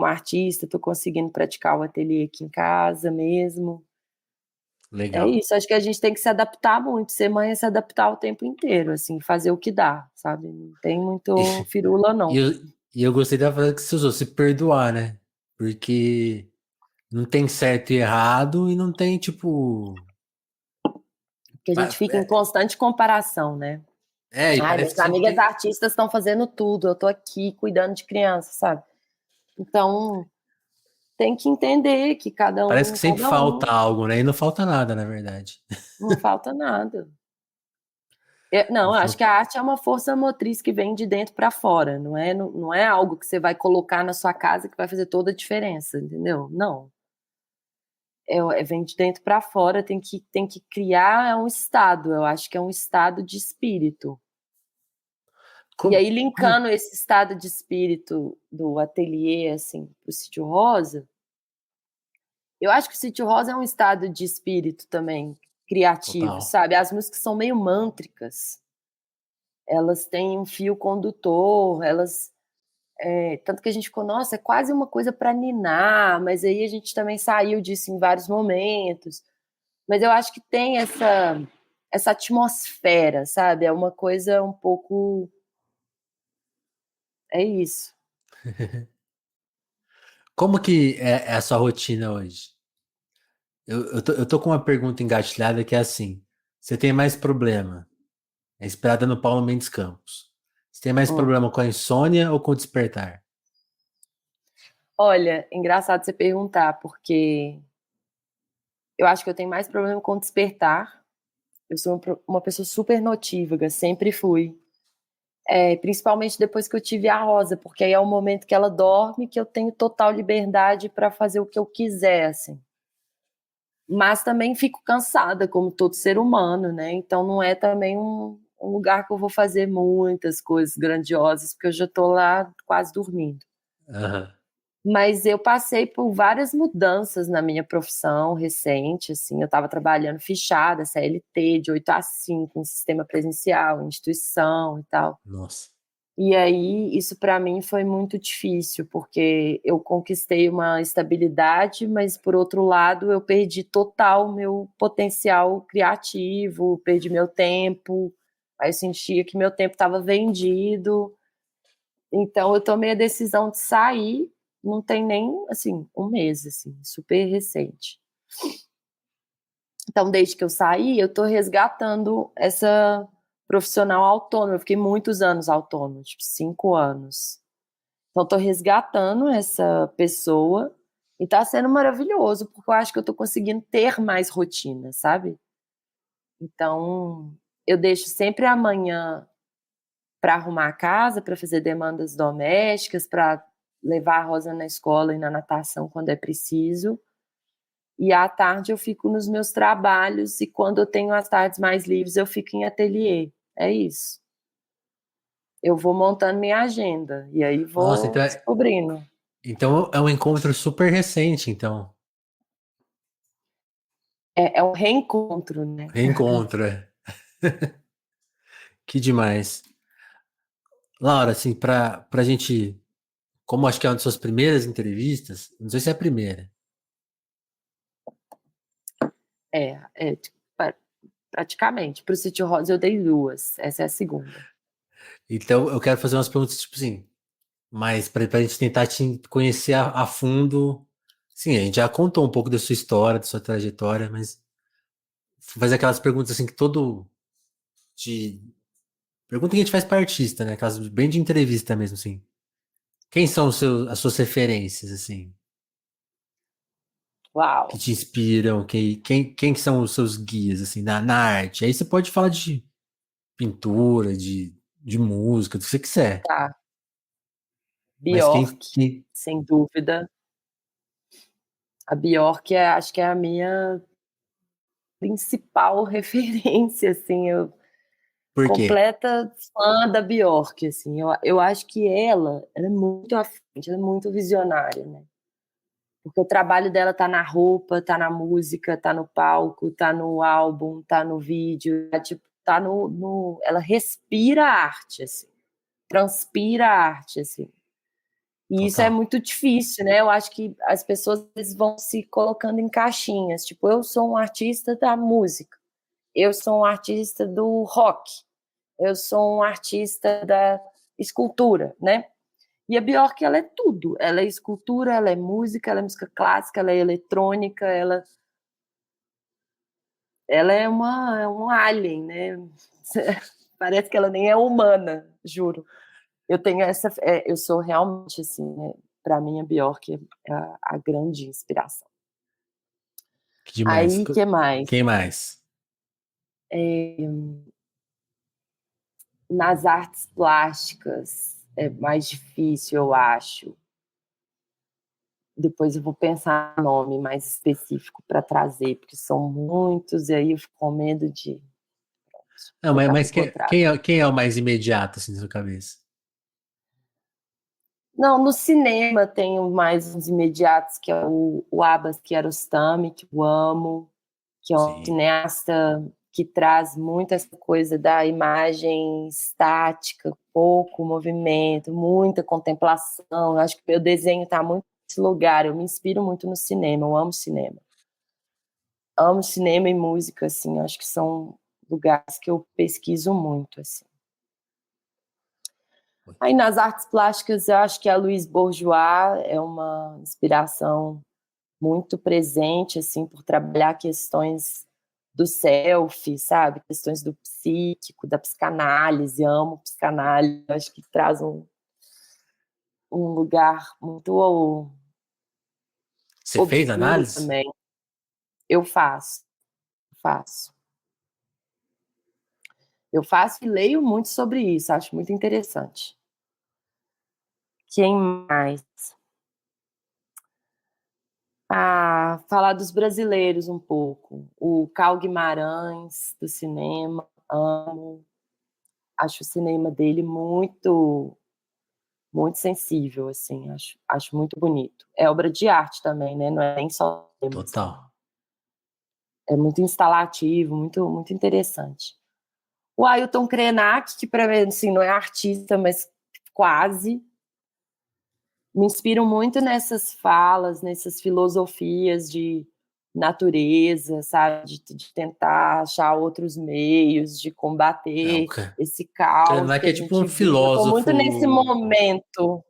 [SPEAKER 1] artista, estou conseguindo praticar o ateliê aqui em casa mesmo. É
[SPEAKER 2] Legal.
[SPEAKER 1] isso, acho que a gente tem que se adaptar muito, ser mãe é se adaptar o tempo inteiro, assim, fazer o que dá, sabe? Não tem muito firula,
[SPEAKER 2] E
[SPEAKER 1] não.
[SPEAKER 2] eu, e eu gostei da frase que você usou, se perdoar, né? Porque não tem certo e errado e não tem, tipo.
[SPEAKER 1] Porque a gente fica em constante comparação, né?
[SPEAKER 2] E
[SPEAKER 1] Ai,
[SPEAKER 2] parece
[SPEAKER 1] minhas
[SPEAKER 2] que sempre
[SPEAKER 1] amigas
[SPEAKER 2] tem.
[SPEAKER 1] artistas estão fazendo tudo, eu tô aqui cuidando de criança, sabe? Então, tem que entender que
[SPEAKER 2] Parece que sempre
[SPEAKER 1] cada
[SPEAKER 2] falta
[SPEAKER 1] um,
[SPEAKER 2] algo, né? E não falta nada, na verdade.
[SPEAKER 1] não falta nada. Não,
[SPEAKER 2] Não
[SPEAKER 1] eu acho que
[SPEAKER 2] falta.
[SPEAKER 1] a arte é uma força motriz que vem de dentro para fora, não é algo que você vai colocar na sua casa que vai fazer toda a diferença, entendeu? Não. Vem de dentro para fora, tem que criar um estado, eu acho que é um estado de espírito. E
[SPEAKER 2] Como,
[SPEAKER 1] aí,
[SPEAKER 2] como...
[SPEAKER 1] linkando esse estado de espírito do ateliê, assim, pro Sítio Rosa, eu acho que o Sítio Rosa é um estado de espírito também, criativos,
[SPEAKER 2] Total.
[SPEAKER 1] sabe? As músicas são meio mântricas. Elas têm um fio condutor, tanto que a gente ficou, nossa, é quase uma coisa para ninar, mas aí a gente também saiu disso em vários momentos. Mas eu acho que tem essa atmosfera, sabe? É uma coisa um pouco. É isso.
[SPEAKER 2] Como que é a sua rotina hoje? Eu tô com uma pergunta engatilhada que é assim: você tem mais problema? É inspirada no Paulo Mendes Campos. Você tem mais
[SPEAKER 1] Hum.
[SPEAKER 2] problema com a insônia ou com o despertar?
[SPEAKER 1] Olha, engraçado você perguntar, porque eu acho que eu tenho mais problema com despertar. Eu sou uma pessoa super notívaga, sempre fui. Principalmente depois que eu tive a Rosa, porque aí é o momento que ela dorme que eu tenho total liberdade para fazer o que eu quiser, assim. Mas também fico cansada, como todo ser humano, né? Então não é também um lugar que eu vou fazer muitas coisas grandiosas, porque eu já estou lá quase dormindo.
[SPEAKER 2] Aham.
[SPEAKER 1] Mas eu passei por várias mudanças na minha profissão recente, assim, eu estava trabalhando fichada, CLT, de 8 a 5, em sistema presencial, em instituição e tal.
[SPEAKER 2] Nossa.
[SPEAKER 1] E aí, isso para mim foi muito difícil, porque eu conquistei uma estabilidade, mas por outro lado, eu perdi total o meu potencial criativo, perdi meu tempo, aí eu sentia que meu tempo estava vendido. Então eu tomei a decisão de sair, não tem nem, assim, um mês, assim, super recente. Então, desde que eu saí, eu estou resgatando essa profissional autônoma. Eu fiquei muitos anos autônoma, tipo 5 anos. Então, estou resgatando essa pessoa e está sendo maravilhoso, porque eu acho que eu estou conseguindo ter mais rotina, sabe? Então, eu deixo sempre amanhã para arrumar a casa, para fazer demandas domésticas, para levar a Rosa na escola e na natação quando é preciso. E à tarde eu fico nos meus trabalhos e quando eu tenho as tardes mais livres eu fico em ateliê. É isso. Eu vou montando minha agenda e aí
[SPEAKER 2] Nossa,
[SPEAKER 1] vou descobrindo.
[SPEAKER 2] então é um encontro super recente, então.
[SPEAKER 1] É um reencontro, né?
[SPEAKER 2] Reencontro, é. Que demais. Laura, assim, pra gente, como acho que é uma das suas primeiras entrevistas, não sei se é a primeira.
[SPEAKER 1] Tipo, praticamente. Para o Sítio Rosa eu dei 2. Essa é a segunda.
[SPEAKER 2] Então eu quero fazer umas perguntas, tipo assim, mas pra gente tentar te conhecer a fundo. Sim, a gente já contou um pouco da sua história, da sua trajetória, mas fazer aquelas perguntas assim que todo de pergunta que a gente faz para artista, né? Aquelas bem de entrevista mesmo, assim. Quem são as suas referências, assim, que
[SPEAKER 1] Uau!
[SPEAKER 2] te inspiram? Quem que são os seus guias, assim, na arte? Aí você pode falar de pintura, de música, do que você quiser.
[SPEAKER 1] Tá.
[SPEAKER 2] Mas
[SPEAKER 1] Bjork, sem dúvida. A Bjork acho que é a minha principal referência, assim. Eu
[SPEAKER 2] por quê?
[SPEAKER 1] completa fã da Bjork, assim. Eu acho que ela é muito à frente, ela é muito visionária, né? Porque o trabalho dela tá na roupa, tá na música, tá no palco, tá no álbum, tá no vídeo, tipo, tá ela respira a arte, assim, transpira a arte, assim. E isso é
[SPEAKER 2] Total.
[SPEAKER 1] muito difícil, né? Eu acho que as pessoas às vezes, vão se colocando em caixinhas, tipo, eu sou um artista da música, eu sou um artista do rock, eu sou um artista da escultura, né? E a Bjork, ela é tudo. Ela é escultura, ela é música clássica, ela é eletrônica, ela é um alien, né? Parece que ela nem é humana, juro. Eu sou realmente assim, né? Para mim a Bjork é a grande inspiração.
[SPEAKER 2] Que demais.
[SPEAKER 1] Aí, que mais?
[SPEAKER 2] Quem mais?
[SPEAKER 1] Nas artes plásticas é mais difícil, eu acho. Depois eu vou pensar no nome mais específico para trazer, porque são muitos, e aí eu fico com medo de
[SPEAKER 2] Não,
[SPEAKER 1] botar para
[SPEAKER 2] mas
[SPEAKER 1] encontrar.
[SPEAKER 2] quem é o mais imediato, assim, na sua cabeça?
[SPEAKER 1] Não, no cinema tem mais uns imediatos, que é o Abbas Kiarostami, que eu amo. que é um
[SPEAKER 2] Sim.
[SPEAKER 1] cineasta que traz muito essa coisa da imagem estática, pouco movimento, muita contemplação. Eu acho que o meu desenho está muito nesse lugar. Eu me inspiro muito no cinema, eu amo cinema. Amo cinema e música, assim, acho que são lugares que eu pesquiso muito, assim. Aí nas artes plásticas, eu acho que a Louise Bourgeois é uma inspiração muito presente, assim, por trabalhar questões do self, sabe? Questões do psíquico, da psicanálise. Amo psicanálise, acho que traz um lugar muito
[SPEAKER 2] Você fez
[SPEAKER 1] obscuro
[SPEAKER 2] análise?
[SPEAKER 1] também. Eu faço, faço. Eu faço e leio muito sobre isso, acho muito interessante. Quem mais? Falar dos brasileiros um pouco. O Cal Guimarães, do cinema, amo. Acho o cinema dele muito, muito sensível, assim, acho muito bonito. É obra de arte também, né? Não é nem só cinema, assim.
[SPEAKER 2] Total.
[SPEAKER 1] É muito instalativo, muito, muito interessante. O Ailton Krenak, que para mim, assim, não é artista, mas quase, me inspiram muito nessas falas, nessas filosofias de natureza, sabe? De tentar achar outros meios de
[SPEAKER 2] É,
[SPEAKER 1] combater esse caos que
[SPEAKER 2] Krenak
[SPEAKER 1] a
[SPEAKER 2] é tipo um
[SPEAKER 1] gente vive. Eu estou muito nesse
[SPEAKER 2] filósofo.
[SPEAKER 1] momento,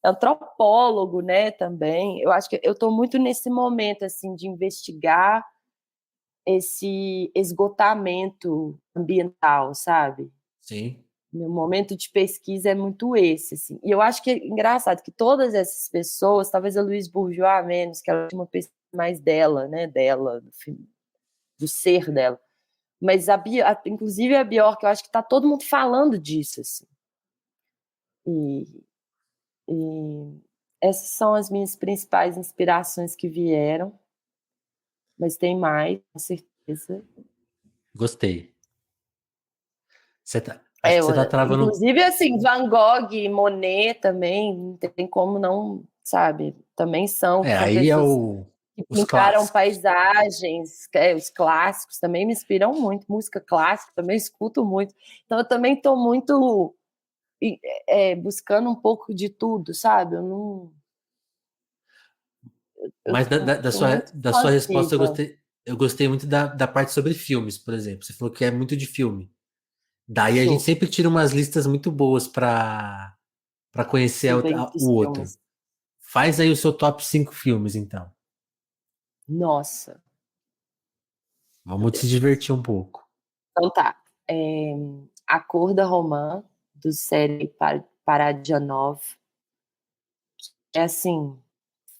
[SPEAKER 1] antropólogo, né, também. Eu acho que eu estou muito nesse momento, assim, de investigar esse esgotamento ambiental, sabe?
[SPEAKER 2] Sim.
[SPEAKER 1] Meu momento de pesquisa é muito esse, assim. E eu acho que é engraçado que todas essas pessoas, talvez a Louise Bourgeois menos, que ela tinha uma pesquisa mais dela, né, dela, do ser dela. Mas inclusive a Bjork, eu acho que está todo mundo falando disso, assim. E, e essas são as minhas principais inspirações que vieram, mas tem mais, com certeza.
[SPEAKER 2] Gostei. Acho que você tá travando.
[SPEAKER 1] Inclusive, assim, Van Gogh e Monet também, não tem como não, sabe? Também são
[SPEAKER 2] Aí é
[SPEAKER 1] pessoas que
[SPEAKER 2] os
[SPEAKER 1] pintaram
[SPEAKER 2] clássicos.
[SPEAKER 1] paisagens, os clássicos também me inspiram muito, música clássica também escuto muito. Então, eu também estou muito buscando um pouco de tudo, sabe? Eu
[SPEAKER 2] Mas
[SPEAKER 1] sou muito
[SPEAKER 2] da sua resposta
[SPEAKER 1] expansiva.
[SPEAKER 2] eu gostei muito da parte sobre filmes, por exemplo. Você falou que é muito de filme. Daí a gente
[SPEAKER 1] Sou,
[SPEAKER 2] sempre tira umas listas muito boas para conhecer
[SPEAKER 1] sou bem dos
[SPEAKER 2] o outro.
[SPEAKER 1] filmes.
[SPEAKER 2] Faz aí o seu top 5 filmes, então.
[SPEAKER 1] Nossa, meu
[SPEAKER 2] Vamos se
[SPEAKER 1] Deus.
[SPEAKER 2] divertir um pouco.
[SPEAKER 1] Então tá. É, A Cor da Romã, do Série Parajanov. É assim,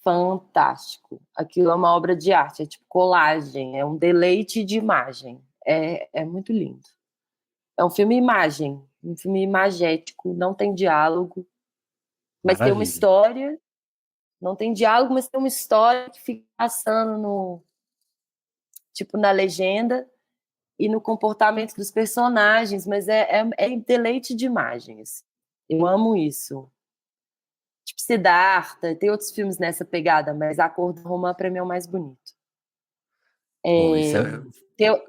[SPEAKER 1] fantástico. Aquilo é uma obra de arte, é tipo colagem, é um deleite de imagem. É muito lindo. É um filme imagem, um filme imagético, não tem diálogo, mas tem uma
[SPEAKER 2] Maravilha.
[SPEAKER 1] história. Não tem diálogo, mas tem uma história que fica passando tipo, na legenda e no comportamento dos personagens, mas é deleite de imagens. Eu amo isso. Tipo, Siddhartha, tem outros filmes nessa pegada, mas A Cor do Romã pra mim é o mais bonito.
[SPEAKER 2] Pô, isso é.
[SPEAKER 1] Teo-
[SPEAKER 2] Hum.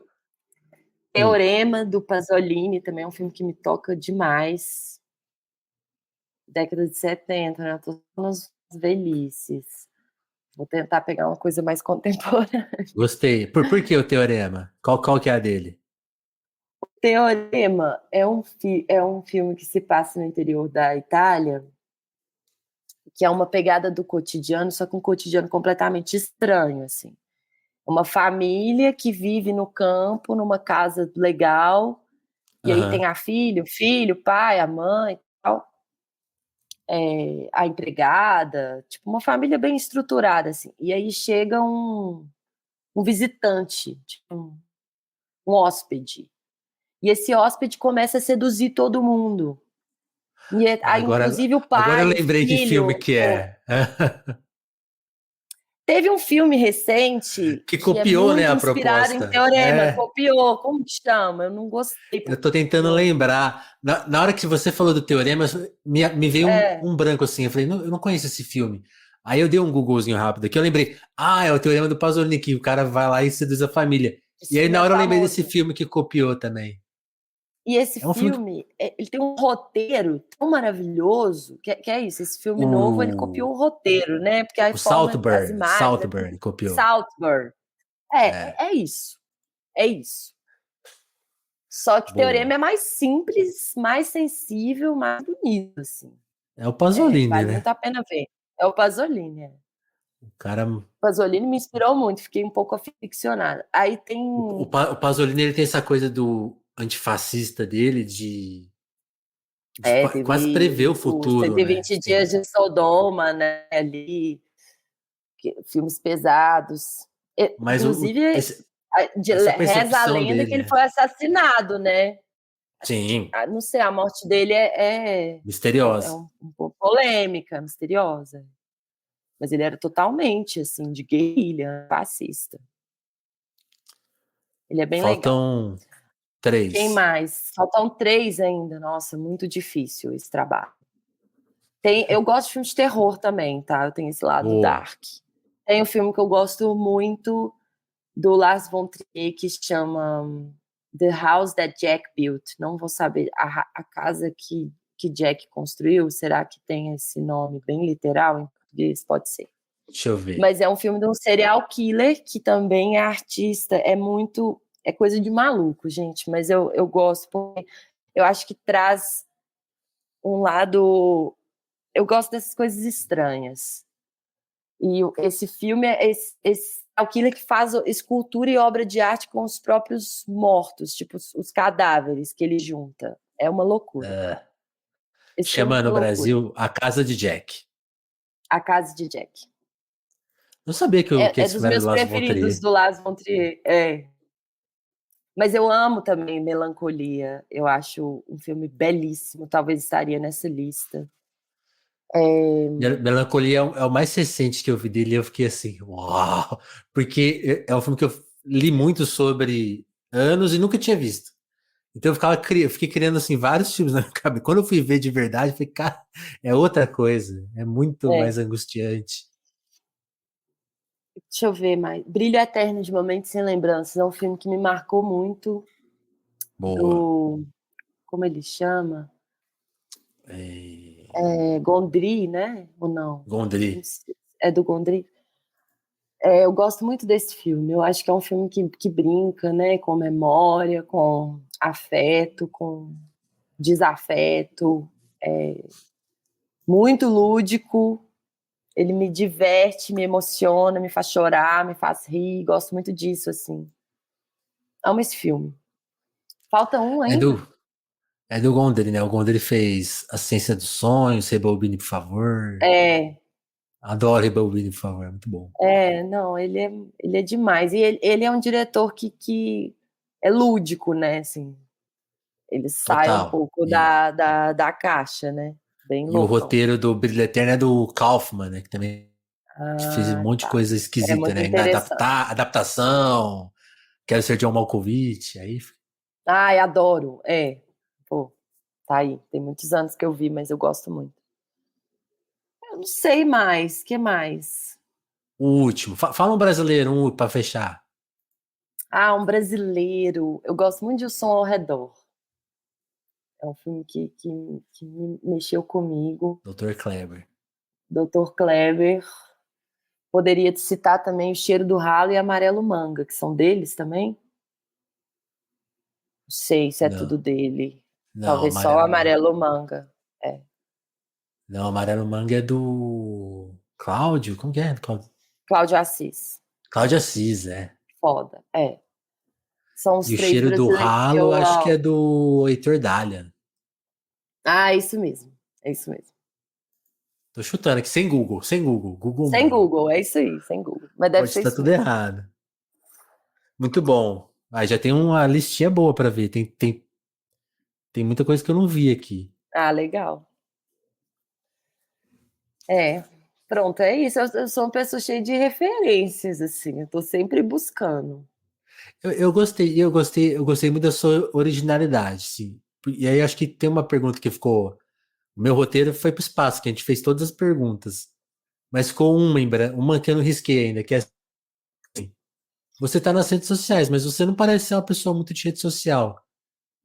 [SPEAKER 1] Teorema, do Pasolini, também é um filme que me toca demais. Década de 70, né? Eu tô nas velhices. Vou tentar pegar uma coisa mais contemporânea.
[SPEAKER 2] Gostei. Por que o Teorema? Qual que é a dele?
[SPEAKER 1] Teorema é um filme que se passa no interior da Itália, que é uma pegada do cotidiano, só que um cotidiano completamente estranho, assim. Uma família que vive no campo, numa casa legal, e aí tem
[SPEAKER 2] Aham.
[SPEAKER 1] a filha, o filho, o pai, a mãe, tal, a empregada, tipo uma família bem estruturada, assim. E aí chega um visitante, tipo um hóspede. E esse hóspede começa a seduzir todo mundo. Inclusive o
[SPEAKER 2] Agora eu
[SPEAKER 1] pai, o
[SPEAKER 2] lembrei que filme
[SPEAKER 1] filho.
[SPEAKER 2] que é.
[SPEAKER 1] Teve um filme recente
[SPEAKER 2] Que
[SPEAKER 1] que é
[SPEAKER 2] copiou, né,
[SPEAKER 1] muito
[SPEAKER 2] a
[SPEAKER 1] inspirado em
[SPEAKER 2] proposta.
[SPEAKER 1] Teorema,
[SPEAKER 2] É.
[SPEAKER 1] copiou, como que chama? Eu não gostei,
[SPEAKER 2] Eu
[SPEAKER 1] porque
[SPEAKER 2] tô tentando
[SPEAKER 1] não.
[SPEAKER 2] lembrar. Na hora que você falou do Teorema, me veio
[SPEAKER 1] É,
[SPEAKER 2] um branco assim. Eu falei, não, eu não conheço esse filme. Aí eu dei um Googlezinho rápido aqui, eu lembrei, é o Teorema do Pasolini, que o cara vai lá e seduz a família.
[SPEAKER 1] Esse
[SPEAKER 2] E aí
[SPEAKER 1] filme
[SPEAKER 2] na
[SPEAKER 1] é
[SPEAKER 2] hora eu lembrei desse
[SPEAKER 1] famoso.
[SPEAKER 2] filme que copiou também.
[SPEAKER 1] E esse
[SPEAKER 2] É um filme que
[SPEAKER 1] filme, ele tem um roteiro tão maravilhoso, que é isso, esse filme novo, ele
[SPEAKER 2] o,
[SPEAKER 1] copiou o roteiro, né? Porque a
[SPEAKER 2] o
[SPEAKER 1] forma, as imagens, é
[SPEAKER 2] Saltburn
[SPEAKER 1] tudo
[SPEAKER 2] copiou.
[SPEAKER 1] Saltburn.
[SPEAKER 2] É,
[SPEAKER 1] É isso. É isso. Só que Teorema
[SPEAKER 2] boa.
[SPEAKER 1] é mais simples, mais sensível, mais bonito, assim.
[SPEAKER 2] É o Pasolini,
[SPEAKER 1] Vale
[SPEAKER 2] né?
[SPEAKER 1] muito a pena ver. É o Pasolini.
[SPEAKER 2] O cara.
[SPEAKER 1] Pasolini me inspirou muito, fiquei um pouco aficionada. Aí tem.
[SPEAKER 2] O Pasolini ele tem essa coisa do antifascista dele de quase prever o
[SPEAKER 1] Teve o
[SPEAKER 2] futuro, né?
[SPEAKER 1] 120
[SPEAKER 2] Sim.
[SPEAKER 1] Dias de Sodoma, né? Ali, filmes pesados.
[SPEAKER 2] Mas
[SPEAKER 1] Inclusive,
[SPEAKER 2] essa
[SPEAKER 1] reza a
[SPEAKER 2] percepção
[SPEAKER 1] lenda que
[SPEAKER 2] dele,
[SPEAKER 1] ele
[SPEAKER 2] né?
[SPEAKER 1] foi assassinado, né?
[SPEAKER 2] Sim,
[SPEAKER 1] Não sei, a morte dele é
[SPEAKER 2] misteriosa.
[SPEAKER 1] um pouco polêmica, misteriosa. Mas ele era totalmente, assim, de guerrilha, fascista. Ele é bem legal.
[SPEAKER 2] Faltam
[SPEAKER 1] Quem
[SPEAKER 2] 3.
[SPEAKER 1] mais? Faltam 3 ainda. Nossa, muito difícil esse trabalho. Eu gosto de filmes de terror também, tá? Eu tenho esse lado
[SPEAKER 2] Boa.
[SPEAKER 1] dark. Tem um filme que eu gosto muito do Lars von Trier que chama The House That Jack Built. Não vou saber a casa que Jack construiu. Será que tem esse nome bem literal em português? Pode ser.
[SPEAKER 2] Deixa eu ver.
[SPEAKER 1] Mas é um filme de um serial killer que também é artista. É coisa de maluco, gente. Mas eu gosto porque eu acho que traz um lado. Eu gosto dessas coisas estranhas. E esse filme é esse serial killer que faz escultura e obra de arte com os próprios mortos, tipo os cadáveres que ele junta. É uma loucura.
[SPEAKER 2] Ah,
[SPEAKER 1] Esse filme é
[SPEAKER 2] chama
[SPEAKER 1] uma
[SPEAKER 2] no
[SPEAKER 1] loucura.
[SPEAKER 2] Brasil A Casa de Jack.
[SPEAKER 1] A Casa de Jack.
[SPEAKER 2] Não sabia que
[SPEAKER 1] É
[SPEAKER 2] esse
[SPEAKER 1] dos
[SPEAKER 2] filme era do
[SPEAKER 1] meus
[SPEAKER 2] Lars von
[SPEAKER 1] preferidos
[SPEAKER 2] Trier.
[SPEAKER 1] do Lars von Trier. Mas eu amo também Melancolia. Eu acho um filme belíssimo. Talvez estaria nessa lista.
[SPEAKER 2] Melancolia é o mais recente que eu vi dele e eu fiquei assim, uau! Porque é um filme que eu li muito sobre anos e nunca tinha visto. Então eu fiquei criando assim vários filmes na minha cabeça. Quando eu fui ver de verdade, eu falei, cara, é outra coisa. É muito
[SPEAKER 1] É,
[SPEAKER 2] mais angustiante.
[SPEAKER 1] deixa eu ver mais. Brilho Eterno de Momentos Sem Lembranças. É um filme que me marcou muito.
[SPEAKER 2] Boa.
[SPEAKER 1] Do. Como ele chama?
[SPEAKER 2] É...
[SPEAKER 1] Gondry, né? Ou não? Não
[SPEAKER 2] Gondry.
[SPEAKER 1] sei. É do Gondry. Eu gosto muito desse filme. Eu acho que é um filme que brinca, né? Com memória, com afeto, com desafeto. Muito lúdico. Ele me diverte, me emociona, me faz chorar, me faz rir. Gosto muito disso, assim. Amo esse filme. Falta um
[SPEAKER 2] É
[SPEAKER 1] ainda?
[SPEAKER 2] do, é do Gondry, né? O Gondry fez A Ciência dos Sonhos, Rebobine, por favor.
[SPEAKER 1] É,
[SPEAKER 2] Adoro Rebobine, por favor. É muito bom.
[SPEAKER 1] não, ele é demais. E ele é um diretor que é lúdico, né? Assim, ele sai um
[SPEAKER 2] Total.
[SPEAKER 1] pouco da caixa, né? Bem
[SPEAKER 2] E o
[SPEAKER 1] loucão.
[SPEAKER 2] roteiro do Brilho Eterno é do Kaufman, né? Que também fez um
[SPEAKER 1] Ah,
[SPEAKER 2] monte de
[SPEAKER 1] tá.
[SPEAKER 2] coisa
[SPEAKER 1] É
[SPEAKER 2] esquisita,
[SPEAKER 1] muito
[SPEAKER 2] né? Ainda
[SPEAKER 1] interessante.
[SPEAKER 2] adaptação, Quero Ser John Malkovich, aí
[SPEAKER 1] Ai, adoro. Pô, tá aí. Tem muitos anos que eu vi, mas eu gosto muito. Eu não sei mais. Que mais?
[SPEAKER 2] o último. Fala um brasileiro, pra fechar.
[SPEAKER 1] Ah, um brasileiro. Eu gosto muito de O Som ao Redor. É um filme que me mexeu comigo.
[SPEAKER 2] Dr. Kleber.
[SPEAKER 1] Dr. Kleber. Poderia te citar também O Cheiro do Ralo e Amarelo Manga, que são deles também. Não sei se é tudo
[SPEAKER 2] Não,
[SPEAKER 1] dele.
[SPEAKER 2] não,
[SPEAKER 1] Talvez só o
[SPEAKER 2] Amarelo Manga.
[SPEAKER 1] Amarelo Manga. É.
[SPEAKER 2] Não, Amarelo Manga é do Cláudio? Como que é?
[SPEAKER 1] Cláudio Assis.
[SPEAKER 2] Cláudio Assis, é.
[SPEAKER 1] Foda. São os
[SPEAKER 2] E o
[SPEAKER 1] três
[SPEAKER 2] Cheiro do
[SPEAKER 1] brasileiros que
[SPEAKER 2] Ralo,
[SPEAKER 1] eu
[SPEAKER 2] acho que é
[SPEAKER 1] amo.
[SPEAKER 2] do Heitor Dália.
[SPEAKER 1] Ah, isso mesmo. É isso mesmo.
[SPEAKER 2] Tô chutando aqui, sem Google, sem Google. Google
[SPEAKER 1] Sem
[SPEAKER 2] não.
[SPEAKER 1] Google, é isso aí, sem Google. Mas deve
[SPEAKER 2] Pode
[SPEAKER 1] ser
[SPEAKER 2] estar
[SPEAKER 1] isso
[SPEAKER 2] tudo
[SPEAKER 1] mesmo.
[SPEAKER 2] errado. Muito bom. Ah, já tem uma listinha boa pra ver. Tem muita coisa que eu não vi aqui.
[SPEAKER 1] Ah, legal. É. Pronto, é isso. Eu sou uma pessoa cheia de referências, assim. Eu tô sempre buscando.
[SPEAKER 2] Eu gostei muito da sua originalidade, sim. E aí acho que tem uma pergunta que ficou. O meu roteiro foi pro espaço, que a gente fez todas as perguntas. mas ficou uma que eu não risquei ainda, que é assim, você tá nas redes sociais, mas você não parece ser uma pessoa muito de rede social.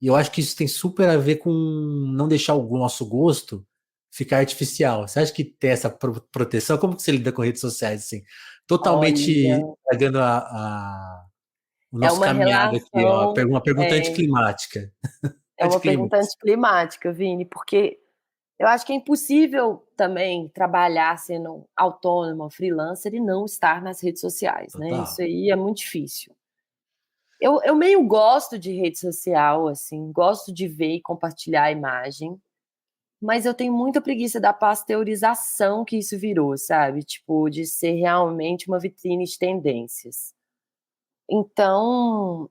[SPEAKER 2] E eu acho que isso tem super a ver com não deixar o nosso gosto ficar artificial. Você acha que ter essa proteção, como que você lida com redes sociais assim? Totalmente
[SPEAKER 1] Olha,
[SPEAKER 2] pegando o
[SPEAKER 1] é
[SPEAKER 2] nosso
[SPEAKER 1] uma
[SPEAKER 2] caminhado aqui, ó,
[SPEAKER 1] relação,
[SPEAKER 2] uma pergunta
[SPEAKER 1] é,
[SPEAKER 2] anticlimática.
[SPEAKER 1] é uma pergunta
[SPEAKER 2] Anticlímax.
[SPEAKER 1] anticlimática, Vini, porque eu acho que é impossível também trabalhar sendo autônoma, freelancer e não estar nas redes sociais, né? Isso
[SPEAKER 2] Total.
[SPEAKER 1] aí é muito difícil. Eu meio gosto de rede social, assim, gosto de ver e compartilhar a imagem, mas eu tenho muita preguiça da pasteurização que isso virou, sabe? Tipo, de ser realmente uma vitrine de tendências. Então,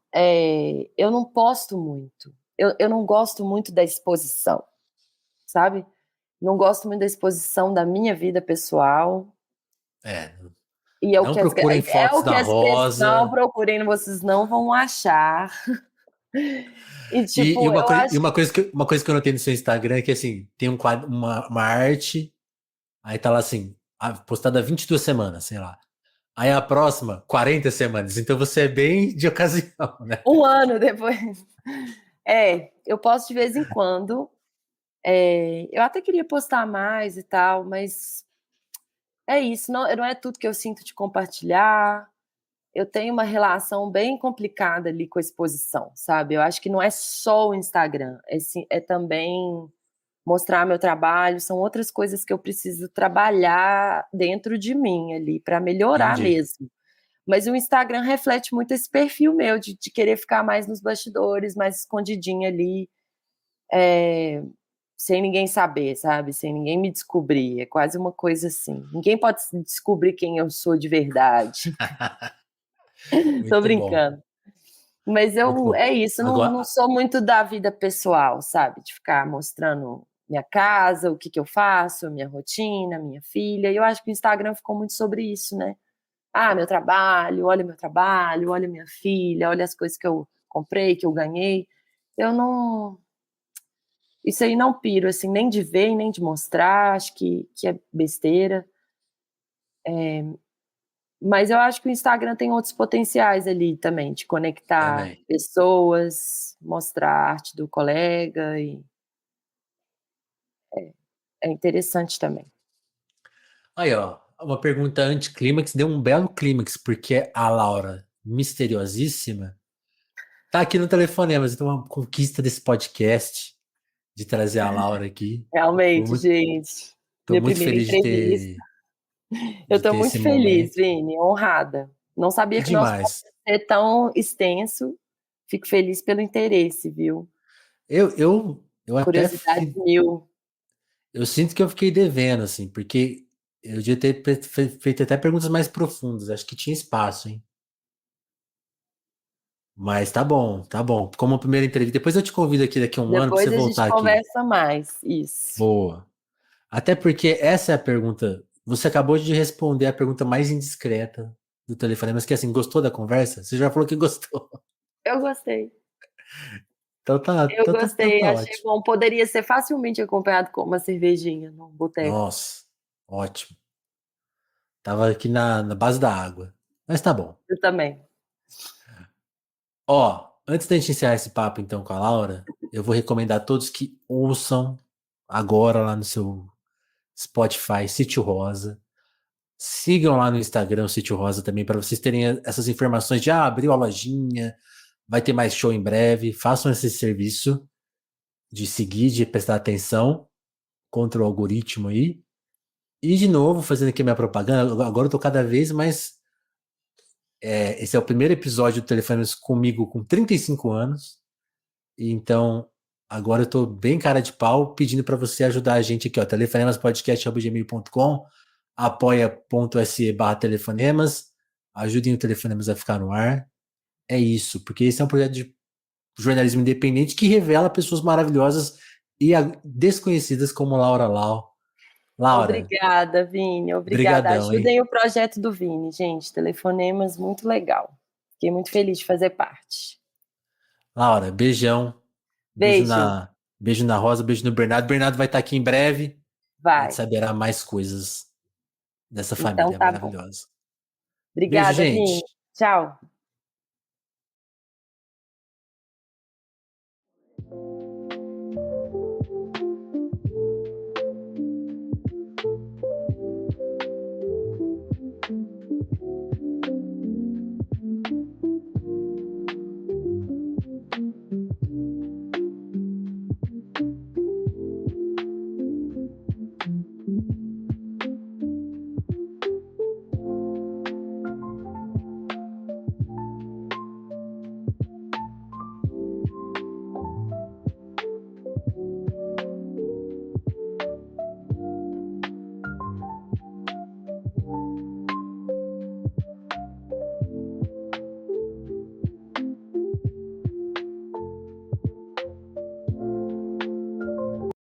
[SPEAKER 1] eu não posto muito. Eu não gosto muito da exposição, sabe? Não gosto muito da exposição da minha vida pessoal.
[SPEAKER 2] É,
[SPEAKER 1] E
[SPEAKER 2] não procurem
[SPEAKER 1] é
[SPEAKER 2] fotos
[SPEAKER 1] o que
[SPEAKER 2] da
[SPEAKER 1] as pessoas não
[SPEAKER 2] Rosa.
[SPEAKER 1] procurem, vocês não vão achar. E, tipo, eu
[SPEAKER 2] E
[SPEAKER 1] acho
[SPEAKER 2] uma coisa que eu notei no seu Instagram é que assim, tem um quadro, uma arte, aí tá lá assim, postada há 22 semanas, sei lá. Aí a próxima, 40 semanas. Então você é bem de ocasião, né?
[SPEAKER 1] um ano depois. Eu posto de vez em quando. Eu até queria postar mais e tal, mas é isso, não é tudo que eu sinto de compartilhar. Eu tenho uma relação bem complicada ali com a exposição, sabe? Eu acho que não é só o Instagram, é também mostrar meu trabalho, são outras coisas que eu preciso trabalhar dentro de mim ali para melhorar
[SPEAKER 2] Entendi.
[SPEAKER 1] mesmo. Mas o Instagram reflete muito esse perfil meu de querer ficar mais nos bastidores, mais escondidinha ali, sem ninguém saber, sabe? Sem ninguém me descobrir. É quase uma coisa assim. Ninguém pode descobrir quem eu sou de verdade. Tô
[SPEAKER 2] Muito bom,
[SPEAKER 1] brincando. Mas
[SPEAKER 2] muito bom.
[SPEAKER 1] é isso, não
[SPEAKER 2] Agora,
[SPEAKER 1] sou muito da vida pessoal, sabe? De ficar mostrando minha casa, o que que eu faço, minha rotina, minha filha. E eu acho que o Instagram ficou muito sobre isso, né? Ah, meu trabalho, olha minha filha, olha as coisas que eu comprei, que eu ganhei. Eu não. Isso aí não piro, assim, nem de ver, nem de mostrar, acho que é besteira. Mas eu acho que o Instagram tem outros potenciais ali também, de conectar
[SPEAKER 2] também.
[SPEAKER 1] pessoas, mostrar a arte do colega, e é interessante também.
[SPEAKER 2] Aí, ó, uma pergunta anticlímax, deu um belo clímax, porque a Laura, misteriosíssima, tá aqui no telefonema, então uma conquista desse podcast, de trazer a Laura aqui. Tô
[SPEAKER 1] Realmente,
[SPEAKER 2] muito,
[SPEAKER 1] gente,
[SPEAKER 2] tô
[SPEAKER 1] minha
[SPEAKER 2] muito
[SPEAKER 1] primeira
[SPEAKER 2] feliz
[SPEAKER 1] entrevista. Eu
[SPEAKER 2] de
[SPEAKER 1] estou
[SPEAKER 2] ter
[SPEAKER 1] muito
[SPEAKER 2] esse
[SPEAKER 1] feliz,
[SPEAKER 2] momento.
[SPEAKER 1] Vini, honrada. Não sabia
[SPEAKER 2] Que
[SPEAKER 1] que o nosso papo
[SPEAKER 2] demais.
[SPEAKER 1] ia ser tão extenso. Fico feliz pelo interesse, viu?
[SPEAKER 2] Eu até
[SPEAKER 1] Curiosidade mil.
[SPEAKER 2] eu sinto que eu fiquei devendo, assim, porque eu devia ter feito até perguntas mais profundas. Acho que tinha espaço, hein? Mas tá bom, tá bom. Como primeira entrevista. Depois eu te convido aqui daqui a um ano para você
[SPEAKER 1] Depois a gente
[SPEAKER 2] voltar aqui.
[SPEAKER 1] conversa mais. Isso.
[SPEAKER 2] Boa. Até porque essa é a pergunta. Você acabou de responder a pergunta mais indiscreta do telefone, mas que assim, gostou da conversa? Você já falou que gostou.
[SPEAKER 1] Eu gostei.
[SPEAKER 2] Então tá,
[SPEAKER 1] Eu gostei,
[SPEAKER 2] tá
[SPEAKER 1] achei
[SPEAKER 2] ótimo.
[SPEAKER 1] bom. Poderia ser facilmente acompanhado com uma cervejinha no boteco.
[SPEAKER 2] Nossa, ótimo. Tava aqui na base da água. Mas tá bom.
[SPEAKER 1] Eu também.
[SPEAKER 2] Ó, antes da gente encerrar esse papo então com a Laura, eu vou recomendar a todos que ouçam agora lá no seu Spotify Sítio Rosa. Sigam lá no Instagram o Sítio Rosa também para vocês terem essas informações de abriu a lojinha, vai ter mais show em breve. Façam esse serviço de seguir, de prestar atenção contra o algoritmo aí. E de novo, fazendo aqui a minha propaganda, agora eu tô cada vez mais. Esse é o primeiro episódio do Telefones comigo com 35 anos. Então, agora eu tô bem cara de pau pedindo para você ajudar a gente aqui, ó, telefonemaspodcast.gmail.com, apoia.se/telefonemas, ajudem o Telefonemas a ficar no ar. É isso, porque esse é um projeto de jornalismo independente que revela pessoas maravilhosas e desconhecidas como Laura Lau. Laura,
[SPEAKER 1] Obrigada, Vini. Obrigada.
[SPEAKER 2] brigadão, hein?
[SPEAKER 1] Ajudem o projeto do Vini, gente. Telefonemas, muito legal. Fiquei muito feliz de fazer parte.
[SPEAKER 2] Laura, beijão.
[SPEAKER 1] Beijo.
[SPEAKER 2] Beijo na Rosa, beijo no Bernardo. Bernardo vai estar aqui em breve. A gente
[SPEAKER 1] Vai.
[SPEAKER 2] saberá mais coisas dessa
[SPEAKER 1] Então
[SPEAKER 2] família
[SPEAKER 1] tá bom.
[SPEAKER 2] maravilhosa. Beijo,
[SPEAKER 1] Obrigada, Vini.
[SPEAKER 2] gente.
[SPEAKER 1] Tchau.